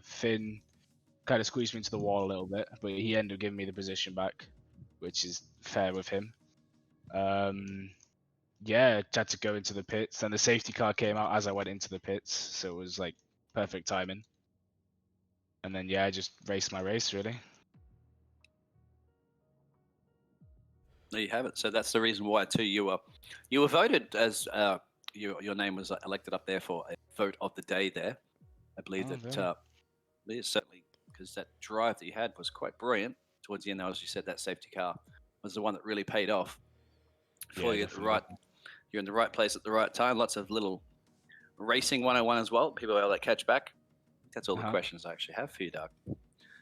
Finn kind of squeezed me into the wall a little bit, but he ended up giving me the position back, which is fair with him. Yeah, had to go into the pits, and the safety car came out as I went into the pits, so it was like perfect timing. And then yeah, I just raced my race really. There you have it. So that's the reason why too you were voted as your name was elected up there for a vote of the day there. I believe that certainly because that drive that you had was quite brilliant towards the end. As you said, that safety car was the one that really paid off. For you you're in the right place at the right time. Lots of little racing 101 as well. People are able to catch back. That's all the questions I actually have for you, Doug.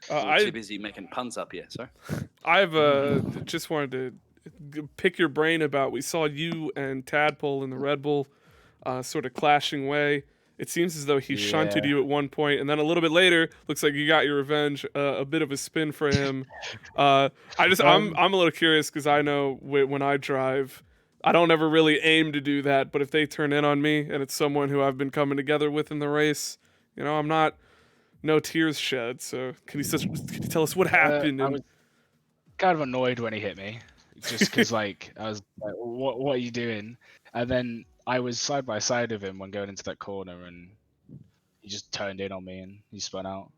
I'm too busy making puns up here. Sorry. I've just wanted to pick your brain about. We saw you and Tadpole in the Red Bull sort of clashing way. It seems as though he shunted Yeah. you at one point, and then a little bit later, looks like you got your revenge. A bit of a spin for him. I'm a little curious because I know when I drive, I don't ever really aim to do that. But if they turn in on me and it's someone who I've been coming together with in the race, I'm not no tears shed. So can you tell us what happened? I And was kind of annoyed when he hit me, just because I was like, what are you doing? And then I was side by side of him when going into that corner, and he just turned in on me and he spun out.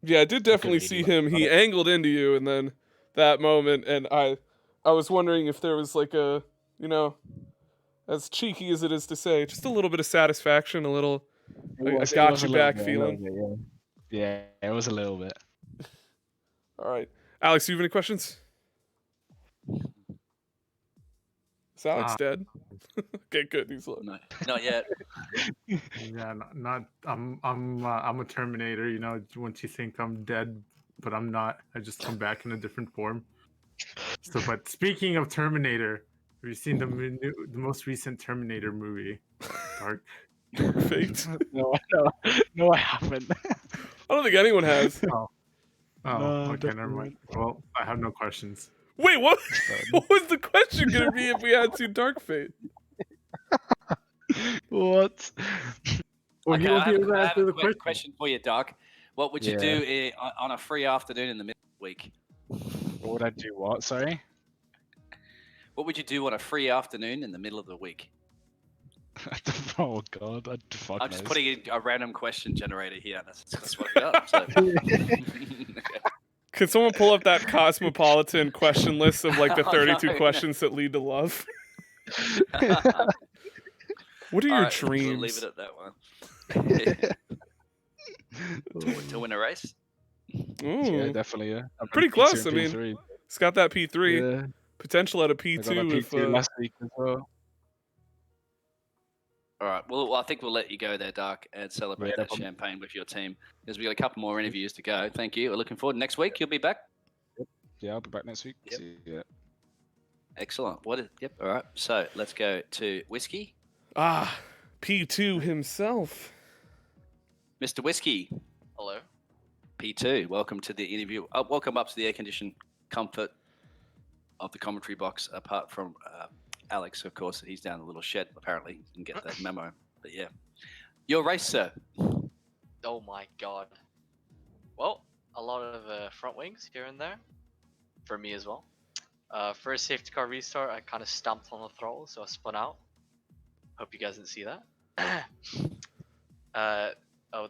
yeah, I did definitely really see look him. at He it. angled into you, and then that moment, and I was wondering if there was like a, as cheeky as it is to say, just a little bit of satisfaction, a little, I It got was you a little back bit, feeling. yeah, it was a little bit. All right, Alex, do you have any questions? Is Alex dead? Okay, good. He's low. No, not yet. Yeah, not I'm a Terminator. Once you think I'm dead, but I'm not. I just come back in a different form. So, but speaking of Terminator, have you seen the most recent Terminator movie, Dark? Dark Fate. No, I haven't. I don't think anyone has. Oh, No, okay, never definitely mind. Well, I have no questions. Wait, what? not. What was the question gonna be if we had seen Dark Fate? What? Well, Okay, you'll I be have, able to I have answer a the question. question for you, Doc. What would you Yeah. do on a free afternoon in the middle of the week? What would I do? What? Sorry. What would you do on a free afternoon in the middle of the week? Oh God, fuck I'm just knows. putting in a random question generator here. That's what I got. So. Could someone pull up that Cosmopolitan question list of like the Oh, 32 no. questions that lead to love? What are All your right, dreams? we'll leave it at that one. To win a race? Ooh, Yeah, definitely. Yeah. I'm pretty P2 close. I and mean, P3. it's got that P3 Yeah, potential at a I got a P2 if P2 last week as well. All right. Well, I think we'll let you go there, Dark, and celebrate Yeah, no that problem. champagne with your team because we got a couple more interviews to go. Thank you. We're looking forward. Next week, you'll be back. Yeah, I'll be back next week. Yep. Yeah. Excellent. Yep. All right. So let's go to Whiskey. P2 himself. Mr. Whiskey. Hello. P2. Welcome to the interview. Welcome up to the air-conditioned comfort of the commentary box. Apart from Alex, of course, he's down in the little shed. Apparently, didn't get that memo. But yeah, your race, sir. Oh my god. Well, a lot of front wings here and there. For me as well. First safety car restart, I kind of stamped on the throttle, so I spun out. Hope you guys didn't see that.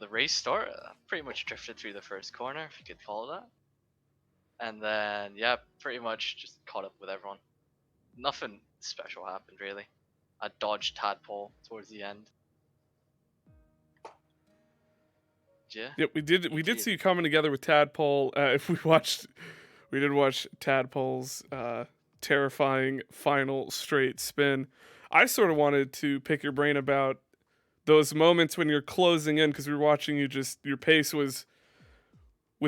The race start, pretty much drifted through the first corner, if you could call it that. And then, yeah, pretty much just caught up with everyone. Nothing special happened, really. I dodged Tadpole towards the end. Yeah. Yep, we did see you coming together with Tadpole. If we did watch Tadpole's terrifying final straight spin. I sort of wanted to pick your brain about those moments when you're closing in, because we were watching you, just your pace was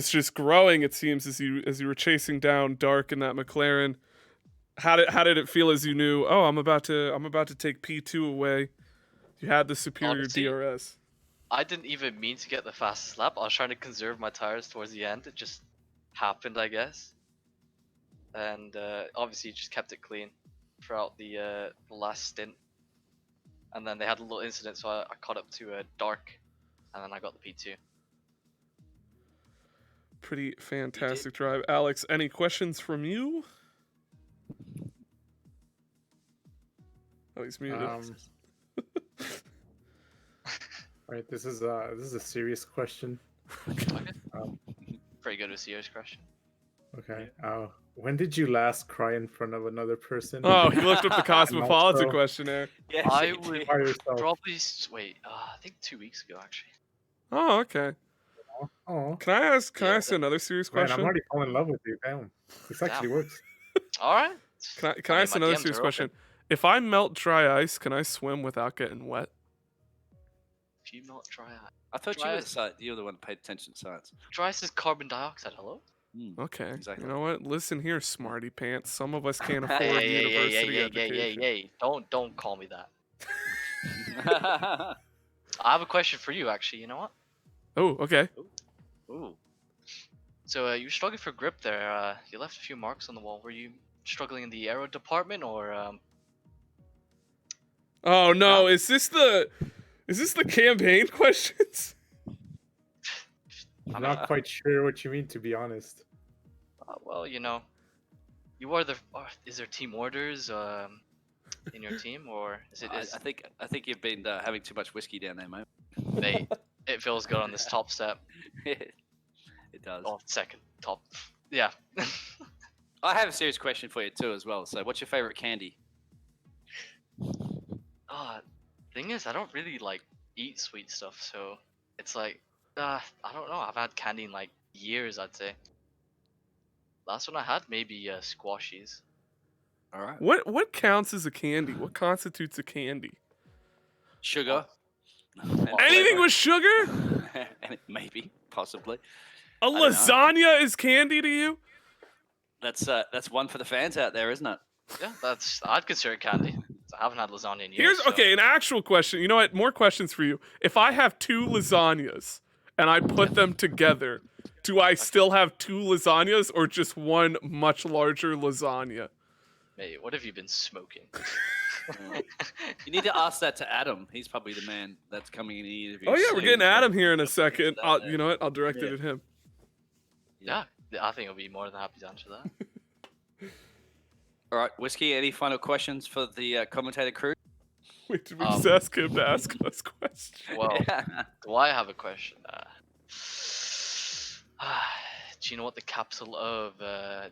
just growing, it seems, as you were chasing down Dark in that McLaren. How did it feel as you knew, oh, I'm about to take P2 away? You had the superior Honestly, DRS. I didn't even mean to get the fastest lap. I was trying to conserve my tires towards the end. It just happened, I guess. And obviously just kept it clean throughout the last stint. And then they had a little incident, so I caught up to Dark, and then I got the P2. Pretty fantastic drive. Alex, any questions from you? Oh, he's muted. Right, this is a serious question. Okay. Pretty good with serious question. Okay. When did you last cry in front of another person? Oh, he looked up the Cosmopolitan also- questionnaire. Yes, I you would did. By yourself. probably wait. I think 2 weeks ago, actually. Oh, okay. Oh, Can I ask Yeah, another serious man, I'm question? already falling in love with you. Damn, this actually works. All right. Can I mean, ask my another DMs serious are question? open. If I melt dry ice, can I swim without getting wet? If you not try out. I thought you Try were it. you were the one who paid attention to science. Dry ice is carbon dioxide. Hello. Okay. Exactly. You know what? Listen here, smarty pants. Some of us can't afford Hey, university education. Don't call me that. I have a question for you, actually. You know what? Oh, okay. Ooh. So you were struggling for grip there. You left a few marks on the wall. Were you struggling in the aero department, or Oh no, No? is this the campaign questions? I'm not quite sure what you mean, to be honest. well, you know, you are the. Is there team orders in your team, or is it? I think you've been having too much whiskey down there, mate. Mate, it feels good on this top step. It does. Oh, second top. Yeah. I have a serious question for you too, as well. So, what's your favorite candy? Thing is, I don't really like eat sweet stuff, so it's like, I don't know. I've had candy in like years, I'd say. Last one I had, maybe squashies. All right. What counts as a candy? What constitutes a candy? Sugar. Anything with sugar? Maybe, possibly. A don't know. lasagna is candy to you? That's one for the fans out there, isn't it? Yeah, I'd consider it candy. I haven't had lasagna in years. Here's okay, an actual question. You know what? More questions for you. If I have 2 lasagnas and I put them together, do I still have 2 lasagnas or just one much larger lasagna? Mate, what have you been smoking? You need to ask that to Adam. He's probably the man that's coming in the interview. Oh yeah, we're soon. getting Adam here in a He'll answer second. that, You know what? I'll direct it Yeah. at him. Yeah, I think I'll be more than happy to answer that. All right, Whiskey, any final questions for the commentator crew? Wait, did we just ask him to ask us questions? Well, do I have a question? Do you know what the capital of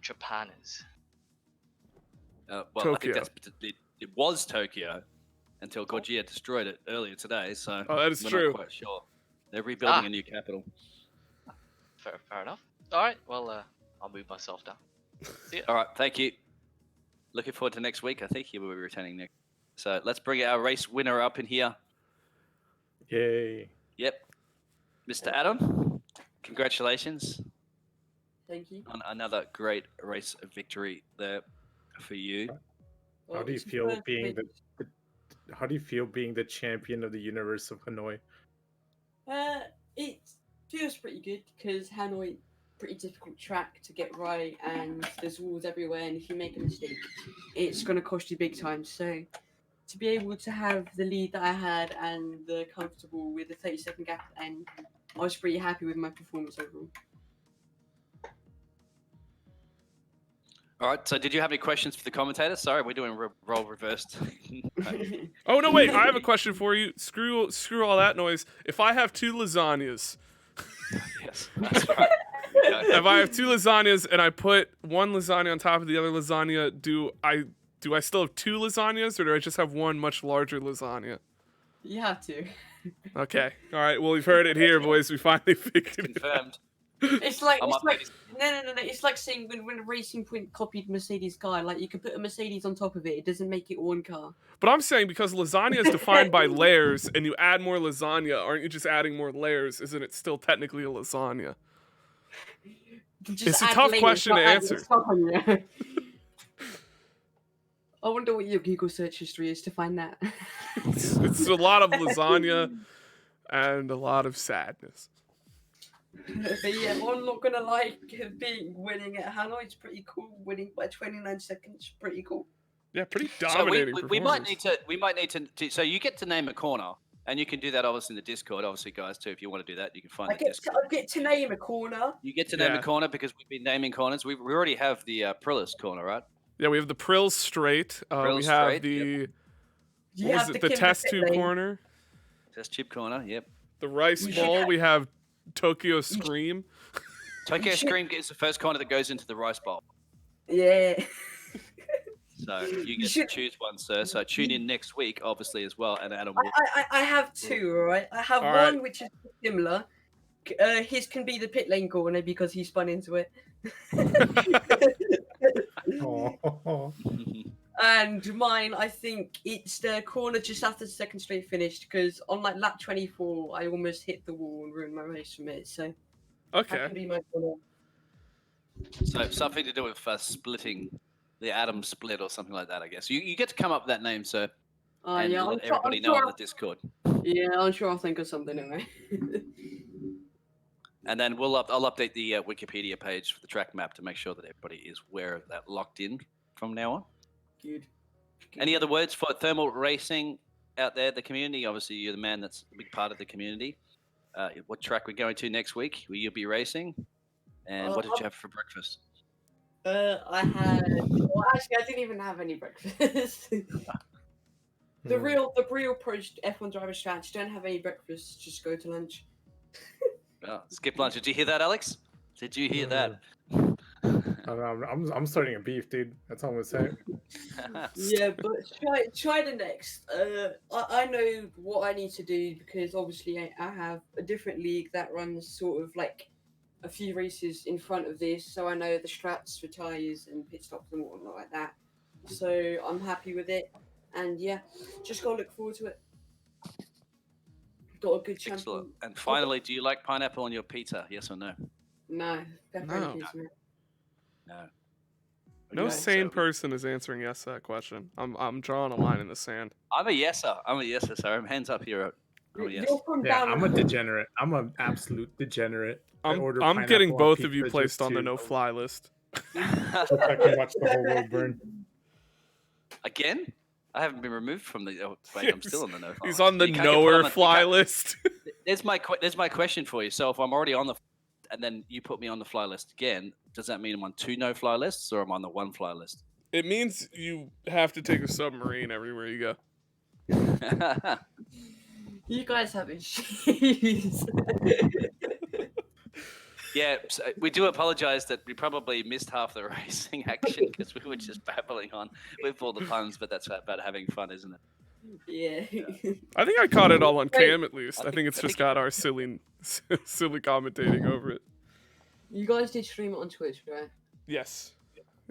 Japan is? Well, Tokyo. I think it was Tokyo until Gojira destroyed it earlier today. So Oh, that is we're true. not quite sure. They're rebuilding a new capital. Fair enough. All right, well, I'll move myself down. See ya. All right, thank you. Looking forward to next week. I think he will be returning next. So let's bring our race winner up in here. Yay. Yep, Mr. Adam, congratulations Thank you. on another great race victory there for you. How do you it's the feel first being race- how do you feel being the champion of the universe of Hanoi? It feels pretty good because Hanoi, pretty difficult track to get right, and there's walls everywhere. And if you make a mistake, it's gonna cost you big time. So to be able to have the lead that I had and the comfortable with the 30-second gap at the end, I was pretty happy with my performance overall. All right. So did you have any questions for the commentator? Sorry, we're doing role reversed. Oh no, wait! I have a question for you. Screw all that noise. If I have 2 lasagnas, Yes, that's right. if I have 2 lasagnas and I put one lasagna on top of the other lasagna, do I still have 2 lasagnas or do I just have one much larger lasagna? You have to. Okay. All right. Well, we've heard it here, boys. We finally figured it out. Confirmed. It's like I'm it's up like no. It's like saying when Racing Point copied Mercedes car, like you could put a Mercedes on top of it. It doesn't make it one car. But I'm saying because lasagna is defined by layers, and you add more lasagna, aren't you just adding more layers? Isn't it still technically a lasagna? Just It's a add tough layers, question not to add answer. stuff on you. I wonder what your Google search history is to find that. It's a lot of lasagna and a lot of sadness. But yeah, I'm not gonna lie, winning at Hanoi is pretty cool. Winning by 29 seconds, pretty cool. Yeah, pretty So dominating. we might need to. So you get to name a corner, and you can do that obviously in the Discord. Obviously, guys, too, if you want to do that, you can find I the get Discord. to name a corner. You get to name Yeah. a corner because we've been naming corners. We already have the Prillis corner, right? Yeah, we have the Prills straight. We Prills have straight, the You what was have it? The Kimber test pit tube lane. corner. Test chip corner. Yep. The rice We should ball. have- We have Tokyo Scream. Tokyo should- Scream gets the first corner that goes into the rice bowl. Yeah. So you get should- to choose one, sir. So tune in next week, obviously, as well. And Adam will. I have 2, alright? I have All one right. which is similar. His can be the pit lane corner because he spun into it. Oh. And mine, I think it's the corner just after the second straight finished because on like lap 24, I almost hit the wall and ruined my race from it. So that Okay. can be my corner. So something to do with splitting the Adam split or something like that, I guess. You get to come up with that name, sir, and Yeah, let I'm everybody know on sure, the Discord. Yeah, I'm sure I'll think of something anyway. And then I'll update the Wikipedia page for the track map to make sure that everybody is aware of that, locked in from now on. Good. Any other words for thermal racing out there, the community? Obviously, you're the man that's a big part of the community. What track we're going to next week? Will you be racing? And what did you have for breakfast? I had. Well, actually, I didn't even have any breakfast. The real pro F1 driver strat. You don't have any breakfast. Just go to lunch. Skip lunch. Did you hear that, Alex? Did you hear that? I'm starting a beef, dude. That's all I'm gonna say. Yeah, but try the next. I know what I need to do because obviously I have a different league that runs sort of like a few races in front of this, so I know the strats for tyres and pit stops and whatnot like that. So I'm happy with it, and yeah, just gotta look forward to it. Got a good champion. Excellent. And finally, do you like pineapple on your pizza? Yes or no? No, pepperoni pizza. No. No Okay, sane so- person is answering yes to that question. I'm drawing a line in the sand. I'm a yeser. So hands up here. I'm a yes. You're from Yeah, down I'm a under. degenerate. I'm an absolute degenerate. I order I'm getting pineapple on both of you pizza placed just on the to- no-fly list. so I can watch the whole world burn. Again? I haven't been removed from the. Oh, wait, I'm still on the no. He's on the You can't get put nowhere on the- you fly can't- list. There's my question for you. So if I'm already on the, and then you put me on the fly list again, does that mean I'm on 2 no-fly lists or I'm on the 1 fly list? It means you have to take a submarine everywhere you go. You guys have issues. Yeah, so we do apologise that we probably missed half the racing action because we were just babbling on with all the puns, but that's about having fun, isn't it? Yeah. I think I caught it all on Wait, cam at least. I think it's I just think- got our silly commentating over it. You guys did stream it on Twitch, right? Yes.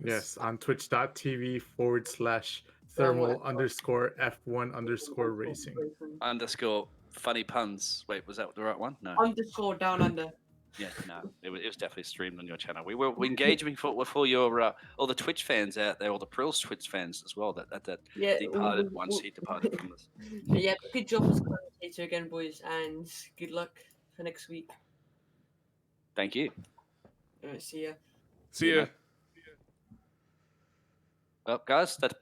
Yes, on twitch.tv/thermal_F1_racing. Underscore funny puns. Wait, was that the right one? No. Underscore down under. Yeah, no. It was definitely streamed on your channel. We were engaging with all your all the Twitch fans out there, all the Prills Twitch fans as well. That Yeah. departed once he departed from us. But yeah, good job as commentator again, boys, and good luck for next week. Thank you. Alright, see ya. See ya. Well, guys, that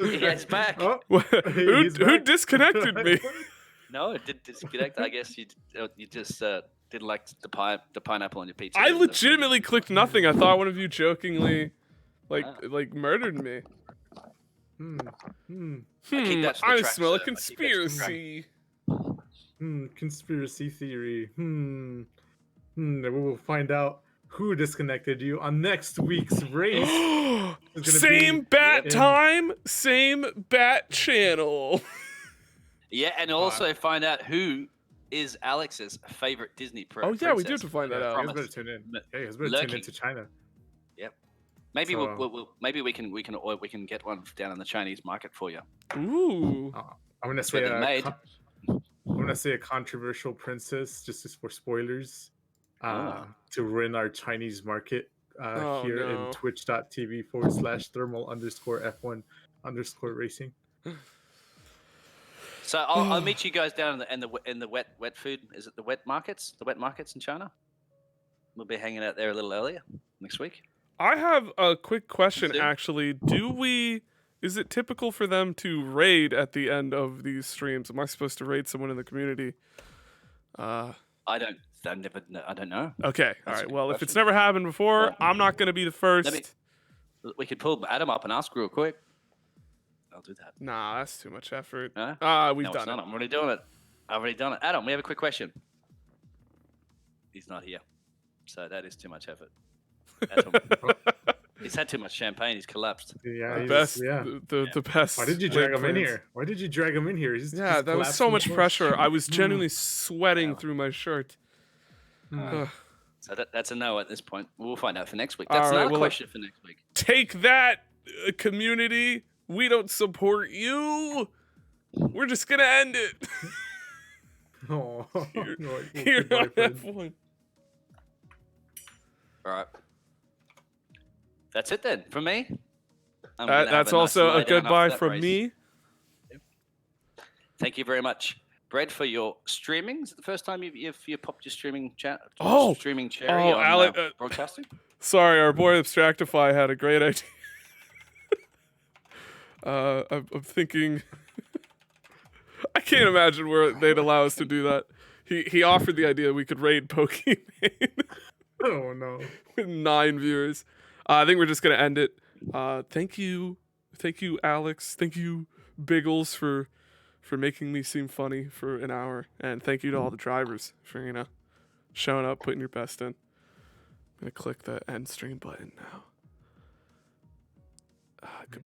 yeah, it's back. Oh, who he's who back. disconnected me? No, it did disconnect. I guess you just didn't like the pineapple on your pizza. I legitimately clicked nothing. I thought one of you jokingly Wow. like murdered me. I keep that to the I track, smell a sir. I keep that to the track. conspiracy. Conspiracy theory. We will find out who disconnected you on next week's race. It's gonna Same be bat in- time, same bat channel. Yeah, and also find out who is Alex's favorite Disney Oh yeah, we do have princess. to find that You out. guys better tune in. Hey, you guys better tune Lurking. into China. Maybe So- maybe we can get one down in the Chinese market for you. Ooh. I'm gonna That's say where they're made. I'm gonna say a controversial princess, just for spoilers, Oh. to ruin our Chinese market Oh, here no. in twitch.tv/thermal_F1_racing. So I'll meet you guys down in the wet food. Is it the wet markets? The wet markets in China. We'll be hanging out there a little earlier next week. I have a quick question Soon. actually. Is it typical for them to raid at the end of these streams? Am I supposed to raid someone in the community? I don't know. Okay. All That's a right. good Well, if it's question. never happened before, Well, I'm not going to be the first. We could pull Adam up and ask real quick. I'll do that. Nah, that's too much effort. Huh? We've No, it's done not. it. I'm already doing it. I've already done it. Adam, we have a quick question. He's not here, so that is too much effort. He's had too much champagne. He's collapsed. Yeah, The he's- best. Yeah. The best. Why did you drag laid him in plans. here? Why did you drag him in here? He's Yeah, just that was collapsed so on the much floor. pressure. I was genuinely sweating Yeah. through my shirt. Ugh. So that's a no at this point. We'll find out for next week. All That's right, another well, question for next week. Take that, community. We don't support you. We're just gonna end it. Oh, Here- no, well, Here goodbye, on friend. F1. All right. That's it then from me. I'm gonna have That's a nice also lie a down after goodbye that from race. me. Thank you very much, Brad, for your streaming. Is it the first time you popped your streaming chat? Oh! Streaming cherry on Alec, broadcasting. sorry, our boy Abstractify had a great idea. I'm thinking. I can't imagine where they'd allow us to do that. He offered the idea we could raid Pokemon Oh no. with 9 viewers. I think we're just gonna end it. Thank you, Alex. Thank you, Biggles, for making me seem funny for an hour, and thank you to all the drivers for showing up, putting your best in. I'm gonna click the end stream button now. Goodbye.